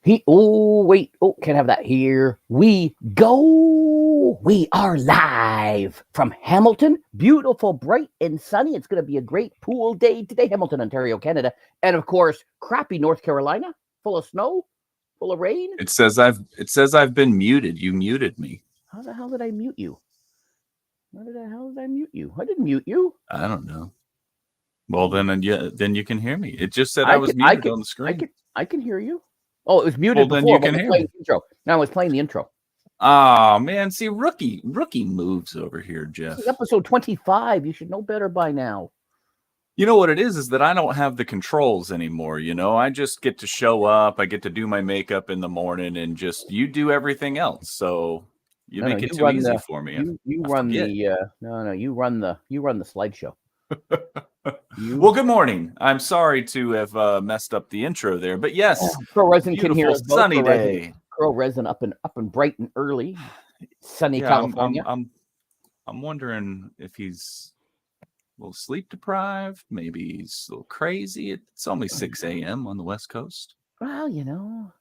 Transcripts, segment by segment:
Wait. Oh, can't have that. Here we go. We are live from Hamilton. Beautiful, bright, and sunny. It's going to be a great pool day today. Hamilton, Ontario, Canada. And of course, crappy North Carolina, full of snow, full of rain. It says I've been muted. You muted me. How the hell did I mute you? How did I mute you? I didn't mute you. I don't know. Well, then you can hear me. It just said I was muted on the screen. I can hear you. Oh, it was muted before. Then you can hear me. Intro. Now I was playing the intro. Oh man, see, rookie moves over here, Jeff. This is episode 25. You should know better by now. You know what it is that I don't have the controls anymore. You know, I just get to show up. I get to do my makeup in the morning, and just you do everything else. So you make it too easy for me. You run the slideshow. Well, good morning. I'm sorry to have messed up the intro there, but yes, Crow Resin can hear us both. Sunny day. Crow Resin up and bright and early, sunny California. I'm wondering if he's a little sleep deprived. Maybe he's a little crazy. It's only 6 a.m. on the West Coast. Well, you know,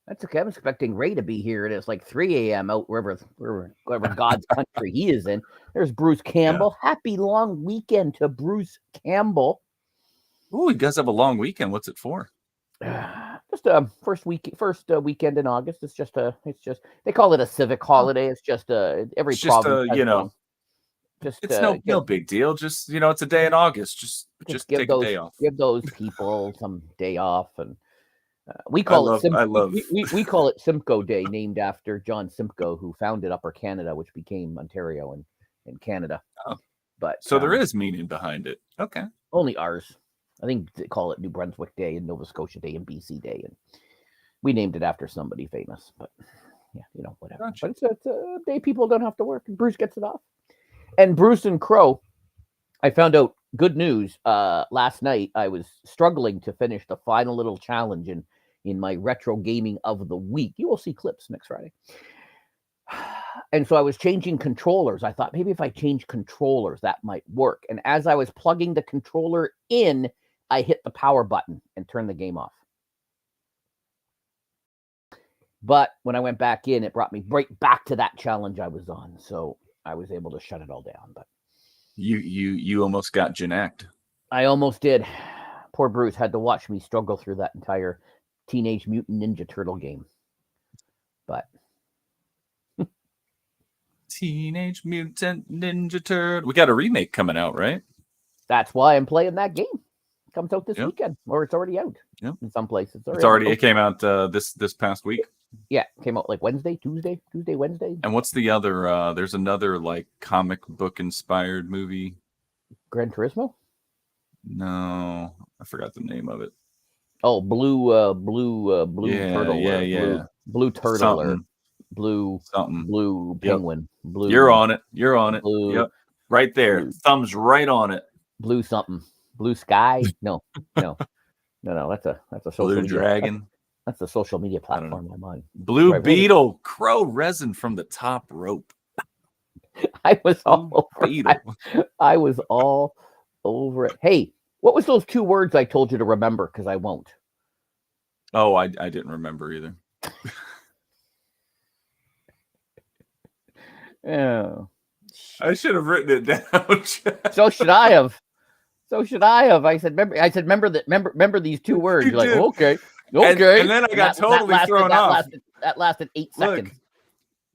that's okay. I'm expecting Ray to be here. It's like 3 a.m. out wherever God's country he is in. There's Bruce Campbell. Yeah. Happy long weekend to Bruce Campbell. Oh, he does have a long weekend. What's it for? Just first weekend in August. It's just they call it a civic holiday. It's just every province. It's no big deal. Just it's a day in August. Just take a day off. Give those people some day off, and we call we call it Simcoe Day, named after John Simcoe, who founded Upper Canada, which became Ontario and Canada. Oh. But so there is meaning behind it. Okay, only ours. I think they call it New Brunswick Day and Nova Scotia Day and BC Day, and we named it after somebody famous. But yeah, whatever. Gotcha. But it's a day people don't have to work, and Bruce gets it off. And Bruce and Crow, I found out good news last night. I was struggling to finish the final little challenge in my retro gaming of the week. You will see clips next Friday. And so I was changing controllers. I thought maybe if I change controllers, that might work. And as I was plugging the controller in, I hit the power button and turned the game off. But when I went back in, it brought me right back to that challenge I was on. So I was able to shut it all down. But you almost got Janacked. I almost did. Poor Bruce had to watch me struggle through that entire Teenage Mutant Ninja Turtle game. But Teenage Mutant Ninja Turtle. We got a remake coming out, right? That's why I'm playing that game. It comes out this weekend, or it's already out. Yep. In some places. It came out this past week. Yeah, it came out like Tuesday, Wednesday. And what's the other? There's another like comic book inspired movie. Gran Turismo? No, I forgot the name of it. Oh, blue turtle. Yeah. Blue turtle something. Blue penguin. Yep. Blue. You're on it. Blue, yep. Right there. Blue. Thumbs right on it. Blue something. Blue sky. No. That's a social Blue media. dragon. That's the social media platform I'm on. Blue beetle. Crow Resin from the top rope. I was all over it. Hey, what was those 2 words I told you to remember? Because I won't. Oh, I didn't remember either. Oh, I should have written it down. So should I have. I said, remember these 2 words. You're like, okay. And then I got totally thrown off. That lasted 8 seconds.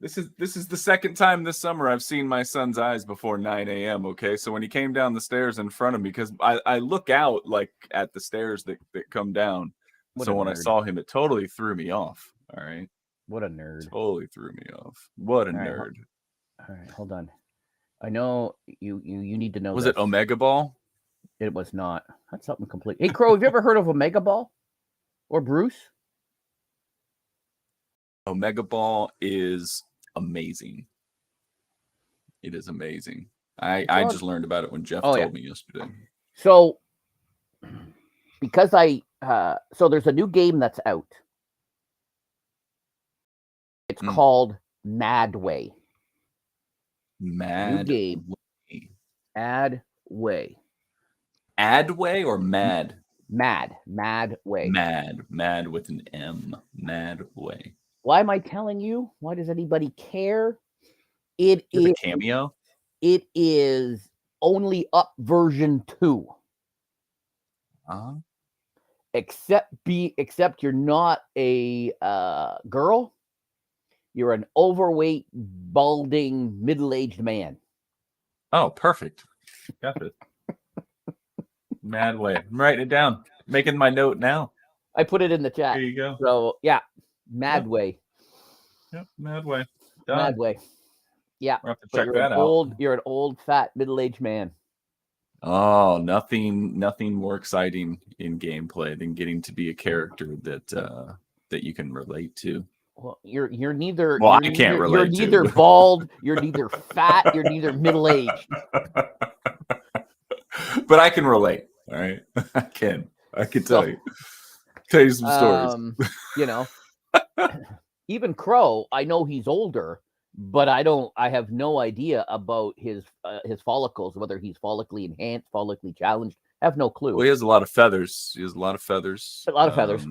This is the second time this summer I've seen my son's eyes before 9 a.m. Okay, so when he came down the stairs in front of me, because I look out like at the stairs that come down. So when I saw him, it totally threw me off. All right. What a nerd. Totally threw me off. What a nerd. All right, hold on. I know you need to know. Was it Omega Ball? It was not. That's something complete. Hey, Crow, have you ever heard of Omega Ball? Or Bruce? Omega Ball is amazing. It is amazing. I just learned about it when Jeff told me yesterday. So, because so there's a new game that's out. It's called Madway. New game. Adway. Adway or Mad? Mad Way. Mad with an M. Mad Way. Why am I telling you? Why does anybody care? It Is is a cameo. It is only up version 2. Except you're not a girl. You're an overweight, balding, middle-aged man. Oh, perfect. Got it. Mad Way. I'm writing it down. Making my note now. I put it in the chat. There you go. So yeah, Mad Way. Yep, Mad Way. Done. Mad Way. Yeah. We'll have to check that out. You're an old, fat, middle-aged man. Oh, nothing more exciting in gameplay than getting to be a character that you can relate to. Well, you're neither. Well, I can't relate. You're neither bald. You're neither fat. You're neither middle-aged. But I can relate. All right, I can tell you some stories. You know, even Crow. I know he's older, but I have no idea about his follicles, whether he's follically enhanced, follically challenged. I have no clue. Well, he has a lot of feathers. A lot of feathers,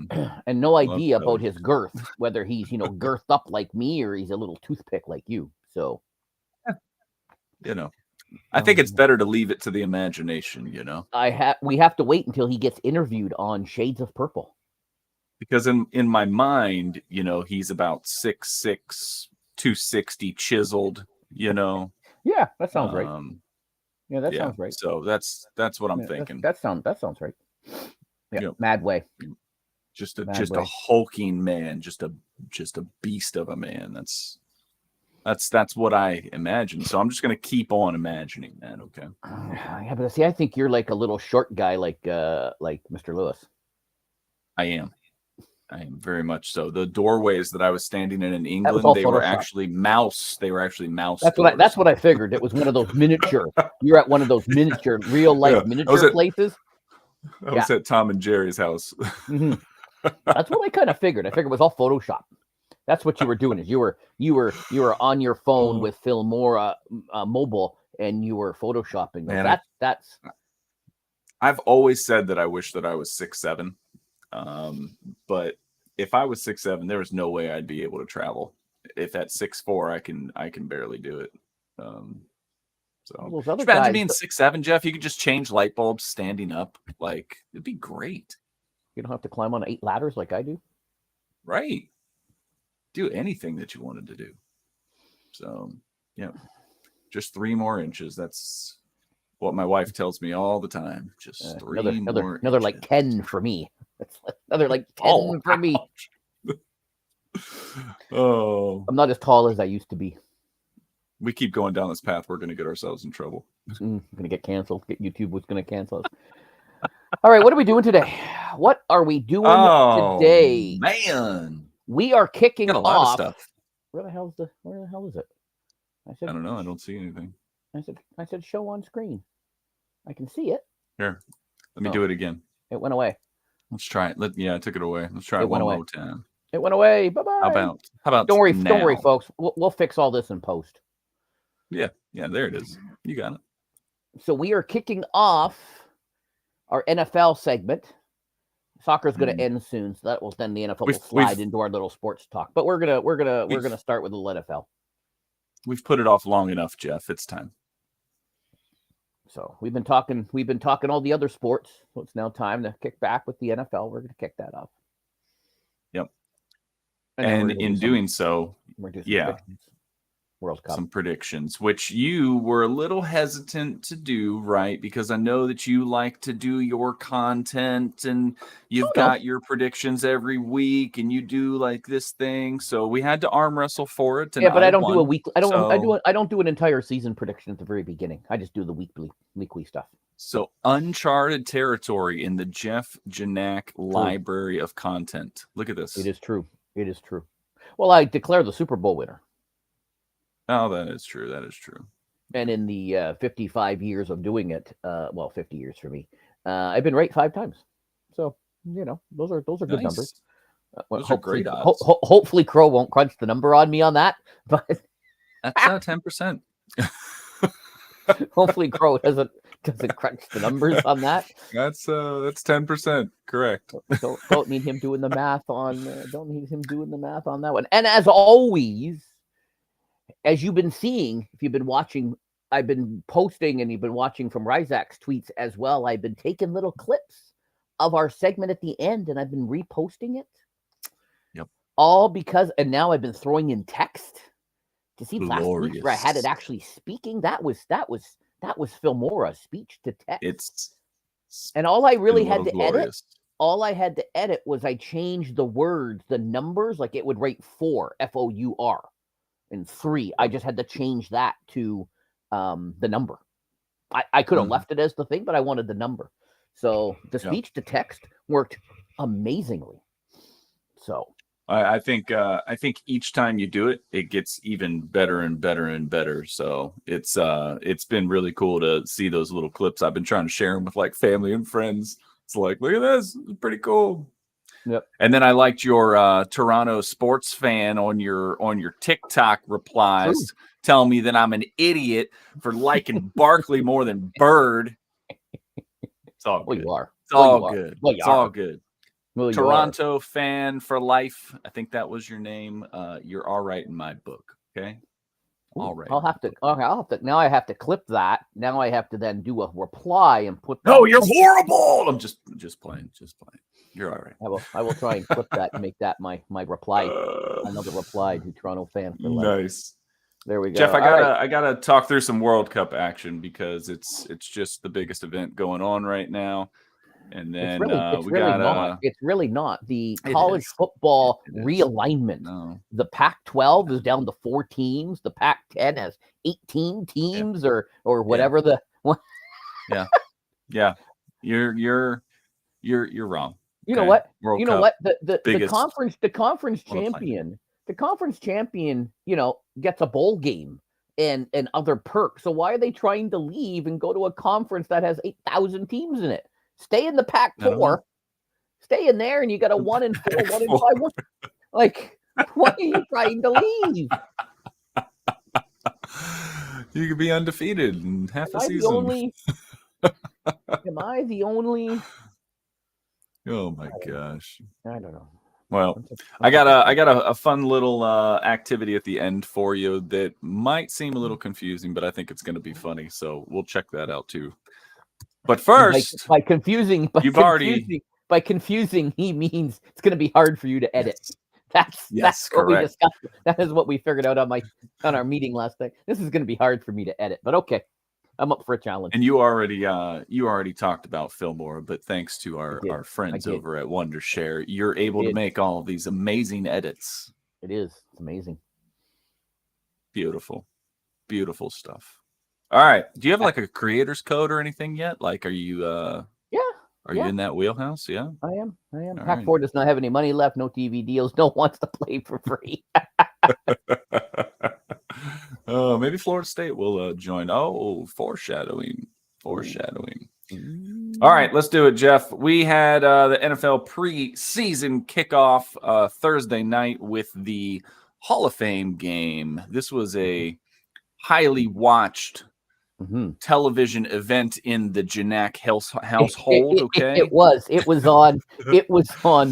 and no idea about his girth, whether he's girthed up like me or he's a little toothpick like you. So, I think it's better to leave it to the imagination. We have to wait until he gets interviewed on Shades of Purple, because in my mind, he's about 6'6", 260 chiseled. Yeah, that sounds right. Yeah, that sounds right. So that's what I'm thinking. That sounds right. Yeah, Mad Way. Just a hulking man, just a beast of a man. That's what I imagine. So I'm just gonna keep on imagining that. Okay. Yeah, but see, I think you're like a little short guy, like Mr. Lewis. I am very much so. The doorways that I was standing in England, they were actually mouse. They were actually mouse. That's what I figured. It was one of those miniature. You're at one of those miniature, real life miniature places. I was at Tom and Jerry's house. Mm-hmm. That's what I kind of figured. I figured it was all Photoshop. That's what you were doing. Is you were on your phone with Filmora mobile, and you were photoshopping. Man, that's. I've always said that I wish that I was 6'7". But if I was 6'7", there was no way I'd be able to travel. If at 6'4", I can barely do it. So imagine being 6'7", Jeff. You could just change light bulbs standing up. Like, it'd be great. You don't have to climb on 8 ladders like I do. Right. Do anything that you wanted to do. So yeah, just 3 more inches. That's what my wife tells me all the time. Just 3 more. Another like 10 for me. That's another like 10 for me. Oh, I'm not as tall as I used to be. We keep going down this path, we're going to get ourselves in trouble. We're going to get canceled. YouTube was going to cancel us. All right, what are we doing today? What are we doing today? Man, we are kicking off. A lot of stuff. Where the hell is it? I don't know. I don't see anything. I said show on screen. I can see it. Here, let me do it again. It went away. Let's try it. I took it away. Let's try it one more time. It went away. Bye-bye. How about Don't worry, folks. We'll fix all this in post. Yeah, there it is. You got it. So we are kicking off our NFL segment. Soccer is going to end soon, so that will then the NFL will slide into our little sports talk. But we're gonna start with the NFL. We've put it off long enough, Jeff. It's time. So we've been talking all the other sports. So it's now time to kick back with the NFL. We're going to kick that off. Yep. And in doing so, World Cup. Some predictions, which you were a little hesitant to do, right? Because I know that you like to do your content and you've got your predictions every week and you do like this thing. So we had to arm wrestle for it. Yeah, but I don't do a weekly. I don't do an entire season prediction at the very beginning. I just do the weekly stuff. So uncharted territory in the Jeff Janak library of content. Look at this. It is true. Well, I declare the Super Bowl winner. Oh, that is true. And in the 55 years of doing it, 50 years for me, I've been right 5 times. So, those are good numbers. Those are great odds. Hopefully Crow won't crunch the number on me on that, but that's 10%. Hopefully, Crow doesn't crunch the numbers on that. That's 10% correct. Don't need him doing the math on. Don't need him doing the math on that one. And as always, as you've been seeing, if you've been watching, I've been posting, and you've been watching from Ryzak's tweets as well. I've been taking little clips of our segment at the end, and I've been reposting it. Yep. All because, and now I've been throwing in text. To see Glorious. last week where I had it actually speaking, that was Phil Mora's speech to text. And all I really had to edit, was I changed the words, the numbers, like it would rate 4, FOUR, and 3. I just had to change that to the number. I could have left it as the thing, but I wanted the number. So the speech to text worked amazingly. So I think each time you do it, it gets even better and better and better. So it's been really cool to see those little clips. I've been trying to share them with like family and friends. It's like, look at this, it's pretty cool. Yep. And then I liked your Toronto sports fan on your TikTok replies telling me that I'm an idiot for liking Barkley more than Bird. It's all good. You are. It's all good. It's all good. Well, Toronto fan for life. I think that was your name. You're all right in my book. Okay. All right. I'll have to. Now I have to clip that. Now I have to then do a reply and put. No, you're horrible. I'm just playing. You're all right. I will try and clip that and make that my reply. Another reply to Toronto fan for life. Nice. There we go. Jeff, I gotta talk through some World Cup action because it's just the biggest event going on right now. And then it's really not the college football realignment. No. The Pac-12 is down to 4 teams. The Pac-10 has 18 teams or whatever the. Yeah. You're wrong. You know what? World you know Cup, what? The conference champion, gets a bowl game and other perks. So why are they trying to leave and go to a conference that has 8,000 teams in it? Stay in the Pac-4. Stay in there, and you got a 1-4, 1-5. Like, why are you trying to leave? You could be undefeated in half a season. Am I the only? Oh my gosh! I don't know. Well, I got a fun little activity at the end for you that might seem a little confusing, but I think it's going to be funny. So we'll check that out too. But first, by confusing, he means it's going to be hard for you to edit. Yes. That's what we discussed. That is what we figured out on our meeting last night. This is going to be hard for me to edit, but okay, I'm up for a challenge. And you already talked about Fillmore, but thanks to our friends over at Wondershare, you're able to make all of these amazing edits. It's amazing. Beautiful stuff. All right. Do you have like a creator's code or anything yet? Like, are you? Are you in that wheelhouse? Yeah, I am. Pac-4 right. Does not have any money left. No TV deals. No one wants to play for free. Oh, maybe Florida State will join. Oh, foreshadowing. All right, let's do it, Jeff. We had the NFL preseason kickoff Thursday night with the Hall of Fame game. This was a highly watched television event in the Janak household. Okay, it was on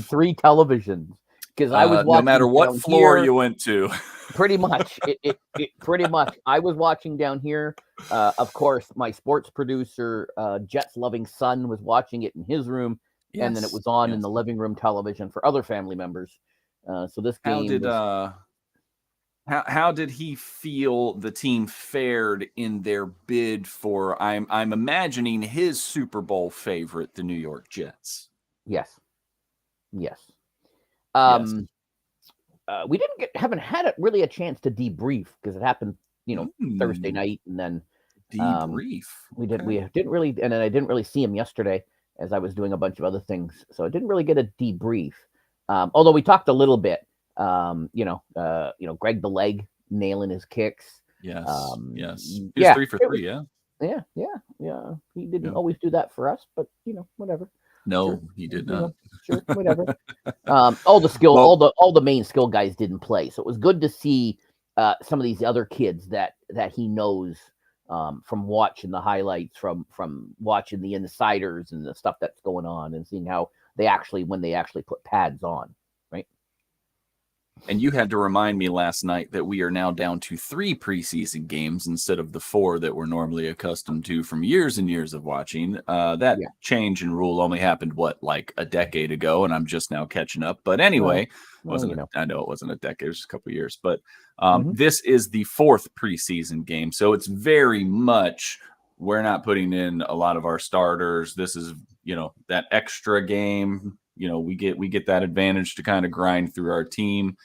3 televisions because I was watching. No matter what floor you went to, pretty much it pretty much. I was watching down here. Of course, my sports producer, Jets loving son, was watching it in his room, and then it was on in the living room television for other family members. So this game. How did he feel the team fared in their bid for? I'm imagining his Super Bowl favorite, the New York Jets. Yes. We haven't had really a chance to debrief because it happened, Thursday night, and then debrief. We didn't really, and then I didn't really see him yesterday as I was doing a bunch of other things, so I didn't really get a debrief. Although we talked a little bit. Greg the Leg nailing his kicks. Yes. He was 3 for 3. Yeah. He didn't always do that for us, but whatever. No, he did not. Sure, whatever. All the main skill guys didn't play, so it was good to see some of these other kids that he knows from watching the highlights, from watching the insiders and the stuff that's going on, and seeing how when they actually put pads on, right? And you had to remind me last night that we are now down to 3 preseason games instead of the 4 that we're normally accustomed to from years and years of watching. That change in rule only happened, like a decade ago, and I'm just now catching up. But anyway, I know it wasn't a decade, it was a couple of years. But this is the 4th preseason game, so it's very much we're not putting in a lot of our starters. This is, that extra game. We get that advantage to kind of grind through our team.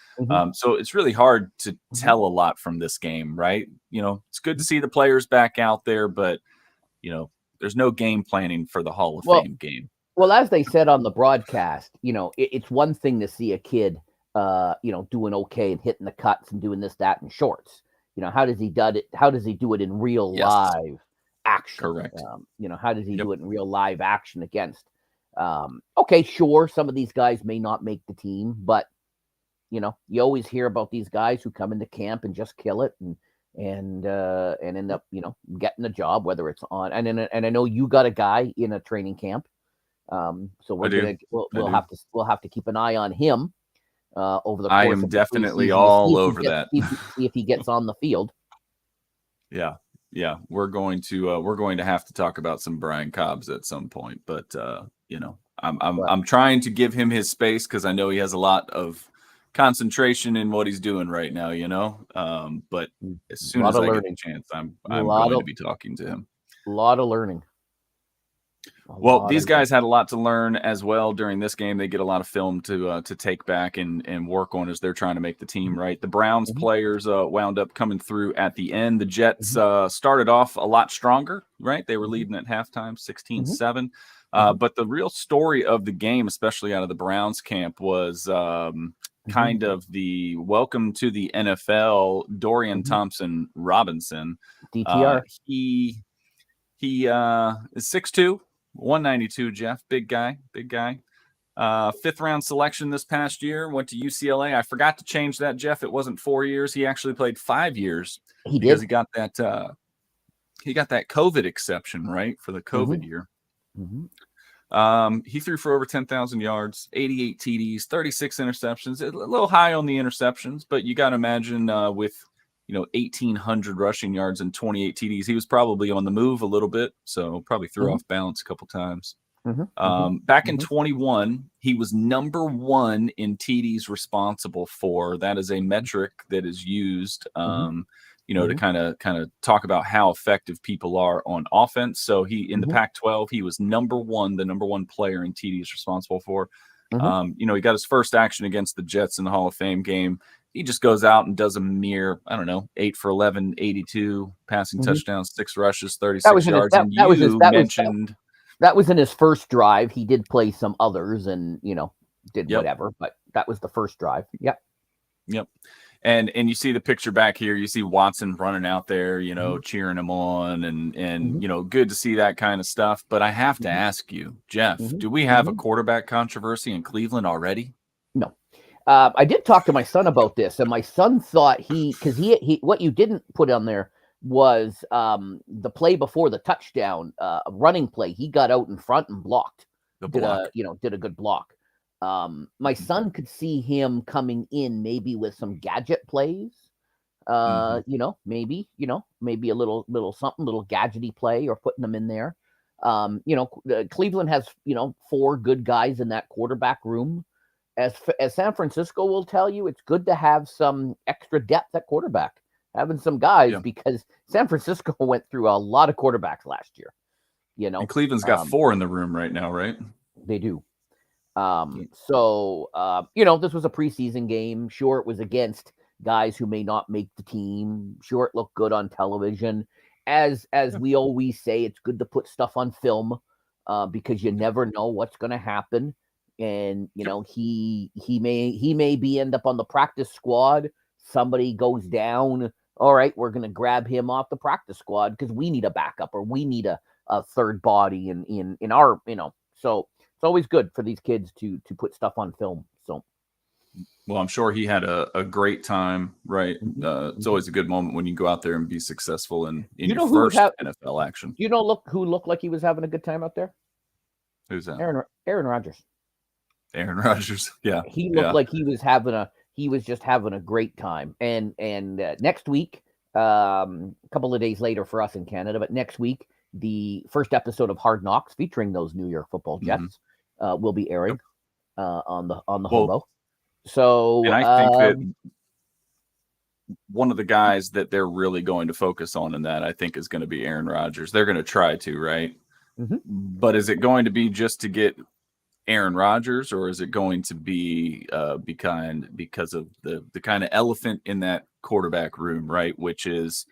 So it's really hard to tell a lot from this game, right? It's good to see the players back out there, but there's no game planning for the Hall of Fame game. Well, as they said on the broadcast, it's one thing to see a kid, doing okay and hitting the cuts and doing this, that, and shorts. How does he do it? How does he do it in real live action? Correct. How does he do it in real live action against? Okay, sure, some of these guys may not make the team, but you always hear about these guys who come into camp and just kill it and end up getting a job, whether it's on and I know you got a guy in a training camp, so we'll have to keep an eye on him over the course. I am definitely all over that. See if he gets on the field. Yeah, we're going to have to talk about some Brian Cobbs at some point, but I'm trying to give him his space because I know he has a lot of concentration in what he's doing right now, but as soon as I get a chance, I'm going to be talking to him. A lot of learning. Well, these guys had a lot to learn as well during this game. They get a lot of film to take back and work on as they're trying to make the team, right? The Browns players wound up coming through at the end. The Jets started off a lot stronger, right? They were leading at halftime, 16-7. But the real story of the game, especially out of the Browns camp, was kind of the welcome to the NFL, Dorian Thompson Robinson. DTR. He is 6'2". 192, Jeff. Big guy. 5th round selection this past year. Went to UCLA. I forgot to change that, Jeff. It wasn't 4 years. He actually played 5 years. Because he got that COVID exception, right, for the COVID year. He threw for over 10,000 yards, 88 TDs, 36 interceptions. A little high on the interceptions, but you got to imagine with 1,800 rushing yards and 28 TDs. He was probably on the move a little bit, so probably threw off balance a couple times. Back in 21, he was number 1 in TDs responsible for. That is a metric that is used, to kind of talk about how effective people are on offense. So he in the Pac-12, he was the number 1 player in TDs responsible for. He got his first action against the Jets in the Hall of Fame game. He just goes out and does a mere, 8 for 11, 82 passing touchdowns, 6 rushes, 36 yards. That was in his first drive. He did play some others and, did whatever, but that was the first drive. Yep. And you see the picture back here. You see Watson running out there, cheering him on and good to see that kind of stuff. But I have to ask you, Jeff, do we have a quarterback controversy in Cleveland already? No. I did talk to my son about this, and my son thought because he what you didn't put on there was the play before the touchdown, running play. He got out in front and blocked. Did a good block. My son could see him coming in maybe with some gadget plays. Maybe a little something, little gadgety play, or putting them in there. Cleveland has 4 good guys in that quarterback room. As San Francisco will tell you, it's good to have some extra depth at quarterback, having some guys, because San Francisco went through a lot of quarterbacks last year. And Cleveland's got 4 in the room right now, right? They do. So this was a preseason game. Sure, it was against guys who may not make the team. Sure, it looked good on television. As we always say, it's good to put stuff on film because you never know what's going to happen. And he may end up on the practice squad. Somebody goes down. All right, we're going to grab him off the practice squad because we need a backup or we need a third body in our. So it's always good for these kids to put stuff on film. So Well, I'm sure he had a great time, right? It's always a good moment when you go out there and be successful in your first NFL action. You know, who looked like he was having a good time out there? Who's that? Aaron Rodgers. Aaron Rodgers, yeah. He looked like he was just having a great time. And next week, a couple of days later for us in Canada, but next week, the first episode of Hard Knocks featuring those New York Football Jets will be airing on the Hobo. So, and I think that one of the guys that they're really going to focus on in that, I think, is going to be Aaron Rodgers. They're going to try to, right? But is it going to be just to get Aaron Rodgers, or is it going to be because of the kind of elephant in that quarterback room, right? Which is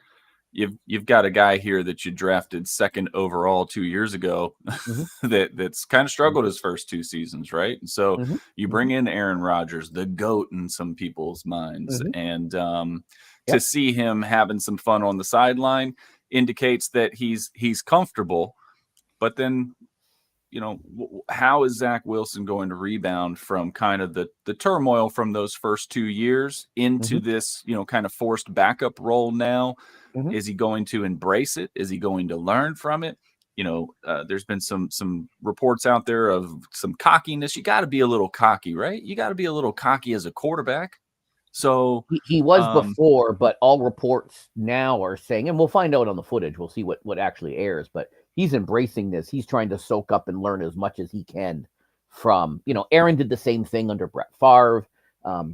you've got a guy here that you drafted second overall 2 years ago that's kind of struggled his first 2 seasons, right? And so you bring in Aaron Rodgers, the GOAT in some people's minds, and to see him having some fun on the sideline indicates that he's comfortable. But then, you know, how is Zach Wilson going to rebound from kind of the turmoil from those first 2 years into this, you know, kind of forced backup role now? Is he going to embrace it? Is he going to learn from it? You know, there's been some reports out there of some cockiness. You got to be a little cocky, right? You got to be a little cocky as a quarterback. So he was before, but all reports now are saying, and we'll find out on the footage. We'll see what actually airs, but he's embracing this. He's trying to soak up and learn as much as he can from, you know, Aaron did the same thing under Brett Favre.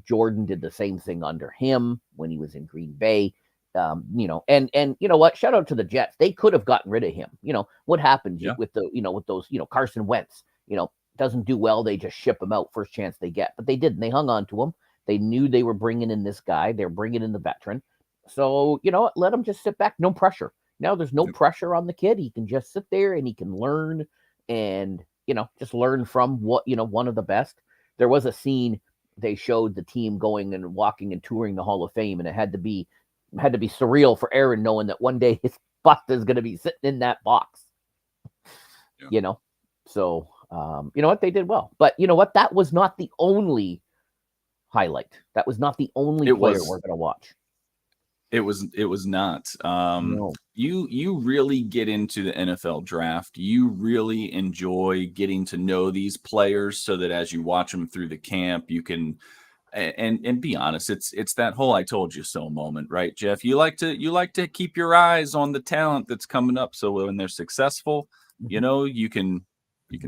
Jordan did the same thing under him when he was in Green Bay. You know, and you know what? Shout out to the Jets. They could have gotten rid of him. You know, what happened with with those, you know, Carson Wentz, you know, doesn't do well. They just ship him out first chance they get, but they didn't. They hung on to him. They knew they were bringing in this guy. They're bringing in the veteran. So, you know what? Let him just sit back. No pressure. Now there's no pressure on the kid. He can just sit there and he can learn and, you know, just learn from what, you know, one of the best. There was a scene they showed the team going and walking and touring the Hall of Fame, and it had to be surreal for Aaron knowing that one day his butt is going to be sitting in that box. You know, so you know what, they did well, but you know what, that was not the only highlight. That was not the only player we're going to watch. It was not. No. You really get into the NFL draft. You really enjoy getting to know these players so that as you watch them through the camp, you can. And be honest, it's that whole "I told you so" moment, right, Jeff? You like to keep your eyes on the talent that's coming up, so when they're successful, you know, you can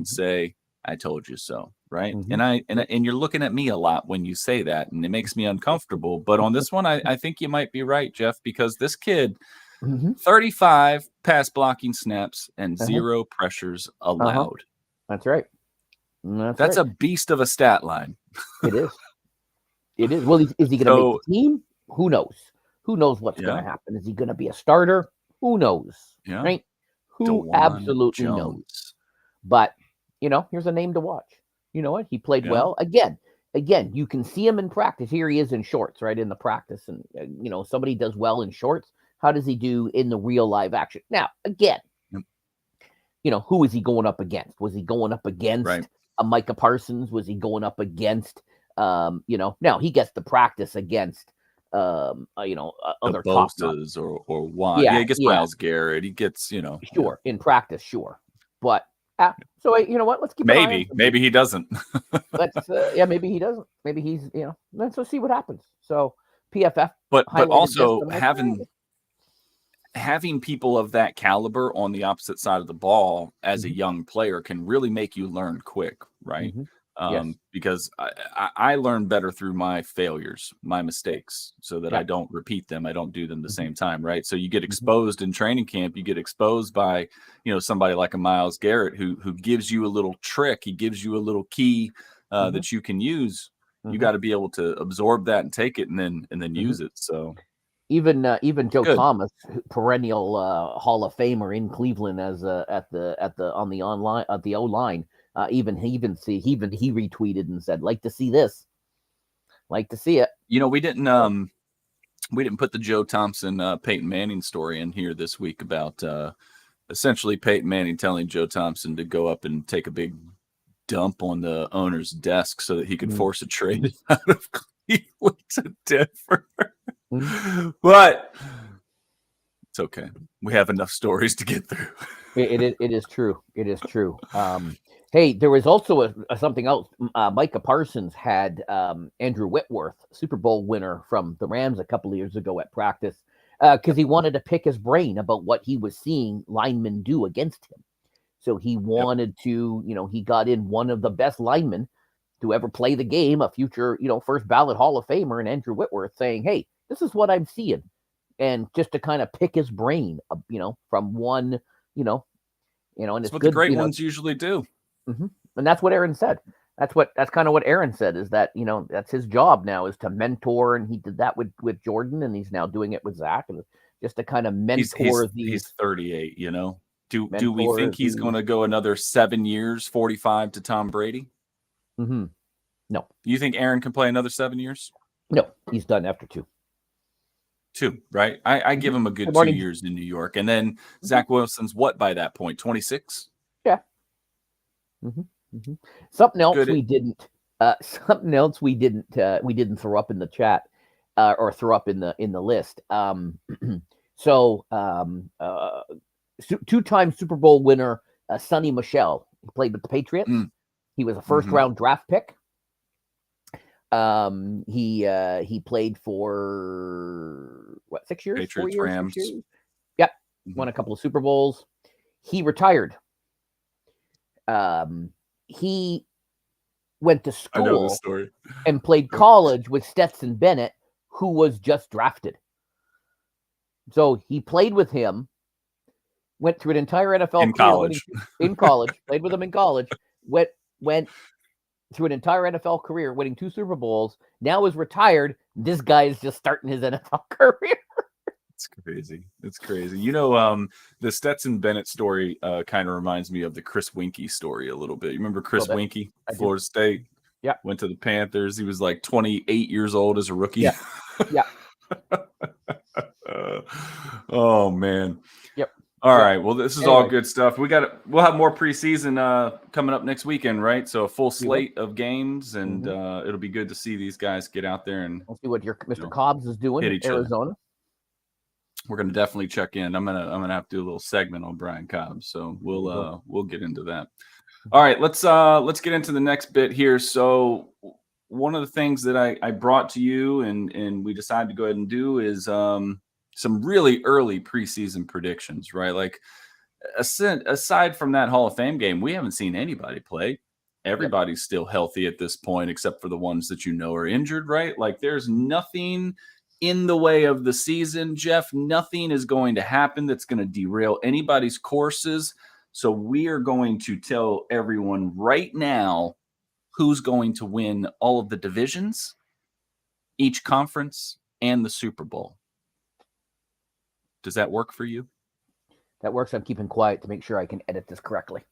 say "I told you so," right? And you're looking at me a lot when you say that, and it makes me uncomfortable. But on this one, I think you might be right, Jeff, because this kid, 35 pass blocking snaps and 0 pressures allowed. That's right. That's a beast of a stat line. It is. It is. Well, is he going to make the team? Who knows? Who knows what's going to happen? Is he going to be a starter? Who knows? Right? Who absolutely knows? But, you know, here's a name to watch. You know what? He played well. Again, you can see him in practice. Here he is in shorts, right, in the practice. And, you know, somebody does well in shorts. How does he do in the real live action? Now, again, you know, who is he going up against? Was he going up against a Micah Parsons? Was he going up against... you know, now he gets to practice against, you know, other Bostas or Watt. Yeah, he gets Myles Garrett. He gets, you know, in practice, but so you know what? Let's keep maybe he doesn't. Let's maybe he doesn't. Maybe he's, you know. Let's see what happens. So PFF, but also having people of that caliber on the opposite side of the ball as a young player can really make you learn quick, right? Because I learn better through my failures, my mistakes, so that I don't repeat them. I don't do them the same time, right? So you get exposed in training camp. You get exposed by, you know, somebody like a Myles Garrett who gives you a little trick. He gives you a little key that you can use. You got to be able to absorb that and take it and then use it. So even Joe Thomas, perennial Hall of Famer in Cleveland, as at the O-line. He retweeted and said, "Like to see this, like to see it." You know, we didn't put the Joe Thompson Peyton Manning story in here this week about essentially Peyton Manning telling Joe Thompson to go up and take a big dump on the owner's desk so that he could force a trade out of Cleveland to Denver. But it's okay. We have enough stories to get through. It is true. It is true. Hey, there was also something else. Micah Parsons had Andrew Whitworth, Super Bowl winner from the Rams a couple of years ago at practice, because he wanted to pick his brain about what he was seeing linemen do against him. So he wanted to, he got in one of the best linemen to ever play the game, a future, first ballot Hall of Famer, and Andrew Whitworth, saying, "Hey, this is what I'm seeing," and just to kind of pick his brain, from one, and That's it's what good, the great ones usually do. And that's what Aaron said. That's kind of what Aaron said, is that, that's his job now, is to mentor, and he did that with Jordan, and he's now doing it with Zach, and just to kind of mentor he's 38, Do we think he's going to go another 7 years, 45 to Tom Brady? No. You think Aaron can play another 7 years? No, he's done after 2. 2, right? I give him a good 2 years in New York, and then Zach Wilson's what by that point? 26. Yeah. Something else we didn't. We didn't throw up in the chat, or throw up in the list. So 2-time Super Bowl winner Sonny Michel. He played with the Patriots. He was a first-round draft pick. He played for 6 years? Patriots, 4 years, Rams. 6 years? Yep. Won a couple of Super Bowls. He retired. He went to school and played college with Stetson Bennett, who was just drafted. So he played with him, went through an entire NFL career in college, played with him in college, went through an entire NFL career, winning 2 Super Bowls, now is retired. This guy is just starting his NFL career. It's crazy. It's crazy. The Stetson Bennett story kind of reminds me of the Chris Winkie story a little bit. You remember Chris Winkie, Florida State? Yeah. Went to the Panthers. He was like 28 years old as a rookie. Yeah. Oh, man. Yep. All right. Well, this is all good stuff. We'll have more preseason coming up next weekend, right? So a full slate of games, and it'll be good to see these guys get out there and we'll see what your Mr. Cobbs is doing in Arizona. We're gonna definitely check in. I'm gonna have to do a little segment on Brian Cobbs, so we'll get into that. All right, let's get into the next bit here. So one of the things that I brought to you and we decided to go ahead and do is some really early preseason predictions, right? Like aside from that Hall of Fame game, we haven't seen anybody play. Everybody's still healthy at this point, except for the ones that are injured, right? Like there's nothing in the way of the season, Jeff. Nothing is going to happen that's going to derail anybody's courses. So we are going to tell everyone right now who's going to win all of the divisions, each conference, and the Super Bowl. Does that work for you? That works. I'm keeping quiet to make sure I can edit this correctly.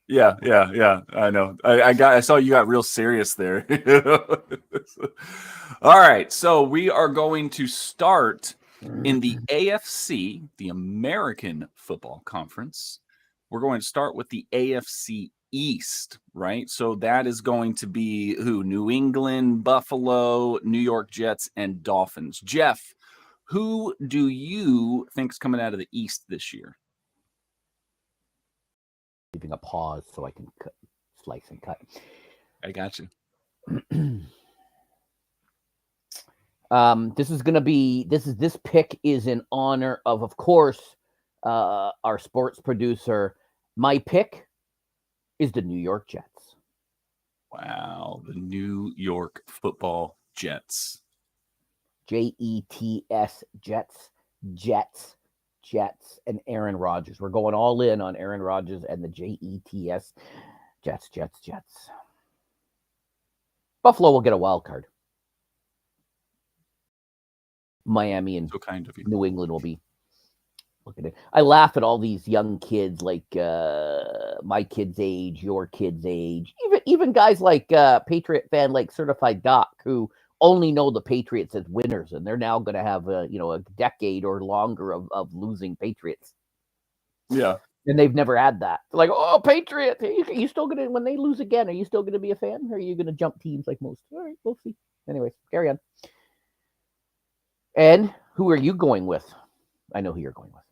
Yeah. I know. I saw you got real serious there. All right. So we are going to start in the AFC, the American Football Conference. We're going to start with the AFC East, right? So that is going to be who? New England, Buffalo, New York Jets, and Dolphins. Jeff, who do you think is coming out of the East this year? Leaving a pause so I can slice and cut. I got you. This pick is in honor of course, our sports producer. My pick is the New York Jets. Wow, the New York Football Jets. Jets, Jets, and Aaron Rodgers. We're going all in on Aaron Rodgers and the Jets. Jets. Buffalo will get a wild card. Miami and New England will be. Look at it. I laugh at all these young kids, like my kid's age, your kid's age, even guys like Patriot fan, like Certified Doc, who only know the Patriots as winners, and they're now going to have a decade or longer of losing Patriots. Yeah. And they've never had that. They're like, oh, Patriots, are you still going to, when they lose again, are you still going to be a fan? Or are you going to jump teams like most? All right, we'll see. Anyways, carry on. And who are you going with? I know who you're going with.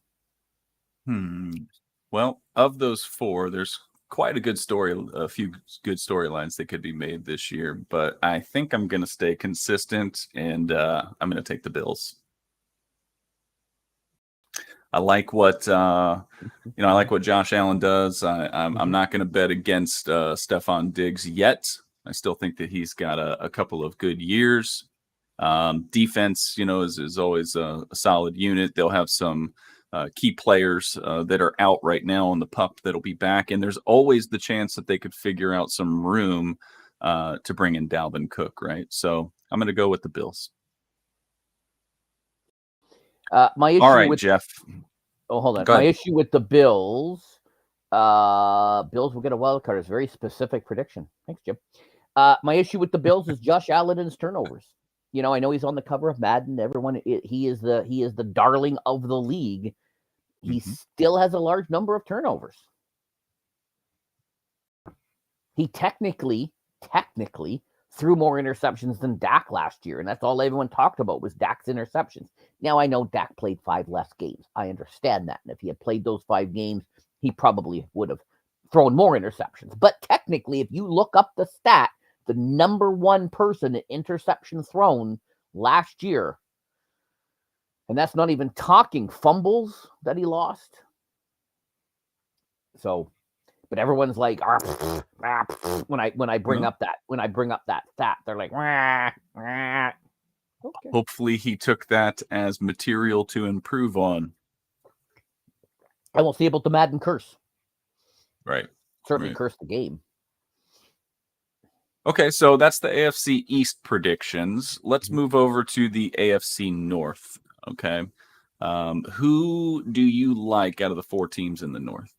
Well, of those four, there's quite a few good storylines that could be made this year, but I think I'm going to stay consistent, and I'm going to take the Bills. I like what I like what Josh Allen does. I'm not going to bet against Stephon Diggs yet. I still think that he's got a couple of good years. Defense, is always a solid unit. They'll have some key players that are out right now on the pup that'll be back, and there's always the chance that they could figure out some room to bring in Dalvin Cook, right? So I'm going to go with the Bills. My issue All right, with Jeff. Oh, hold on. Go ahead. My issue with the Bills. Bills will get a wild card. It's a very specific prediction. Thanks, Jim. My issue with the Bills is Josh Allen and his turnovers. I know he's on the cover of Madden. He is the darling of the league. He still has a large number of turnovers. He technically threw more interceptions than Dak last year, and that's all everyone talked about was Dak's interceptions. Now, I know Dak played 5 less games. I understand that, and if he had played those 5 games, he probably would have thrown more interceptions. But technically, if you look up the stat, the number one person in interception thrown last year, and that's not even talking fumbles that he lost. So, but everyone's like, when I bring up that stat, they're like, Okay. Hopefully he took that as material to improve on. I won't see about the Madden curse. Right. Certainly curse the game. Okay, so that's the AFC East predictions. Let's move over to the AFC North. Okay. Who do you like out of the 4 teams in the North?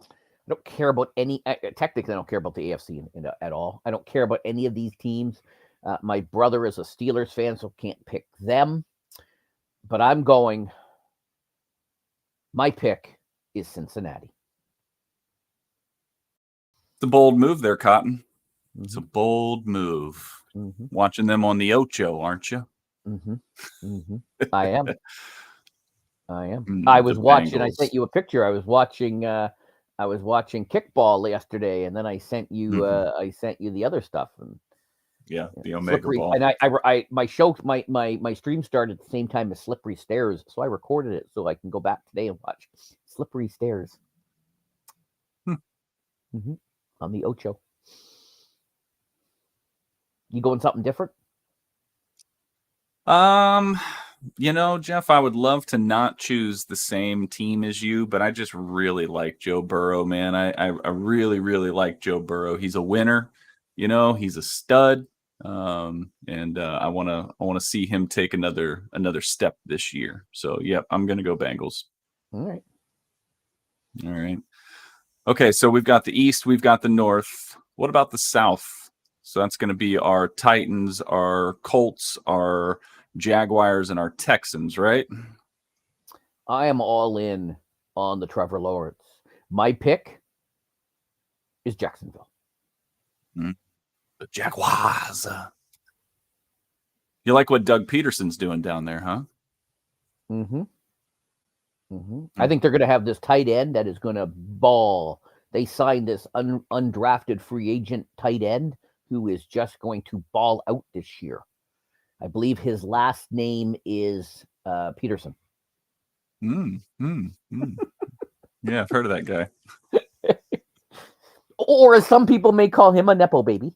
I don't care about any. Technically, I don't care about the AFC at all. I don't care about any of these teams. My brother is a Steelers fan, so can't pick them. But my pick is Cincinnati. It's a bold move there, Cotton. It's a bold move. Watching them on the Ocho, aren't you? I am. I was watching. Bengals. I sent you a picture. I was watching kickball yesterday, and then I sent you the other stuff. And the Omega slippery, ball. And my stream started at the same time as Slippery Stairs, so I recorded it so I can go back today and watch Slippery Stairs on the Ocho. You going something different? Jeff, I would love to not choose the same team as you, but I just really like Joe Burrow, man. I really, really like Joe Burrow. He's a winner. He's a stud. And I want to see him take another step this year. So, I'm going to go Bengals. All right. Okay, so we've got the East, we've got the North. What about the South? So that's going to be our Titans, our Colts, our Jaguars, and our Texans, right? I am all in on the Trevor Lawrence. My pick is Jacksonville. The Jaguars. You like what Doug Peterson's doing down there, huh? I think they're going to have this tight end that is going to ball. They signed this undrafted free agent tight end who is just going to ball out this year. I believe his last name is Peterson. Yeah, I've heard of that guy. Or as some people may call him, a Nepo baby.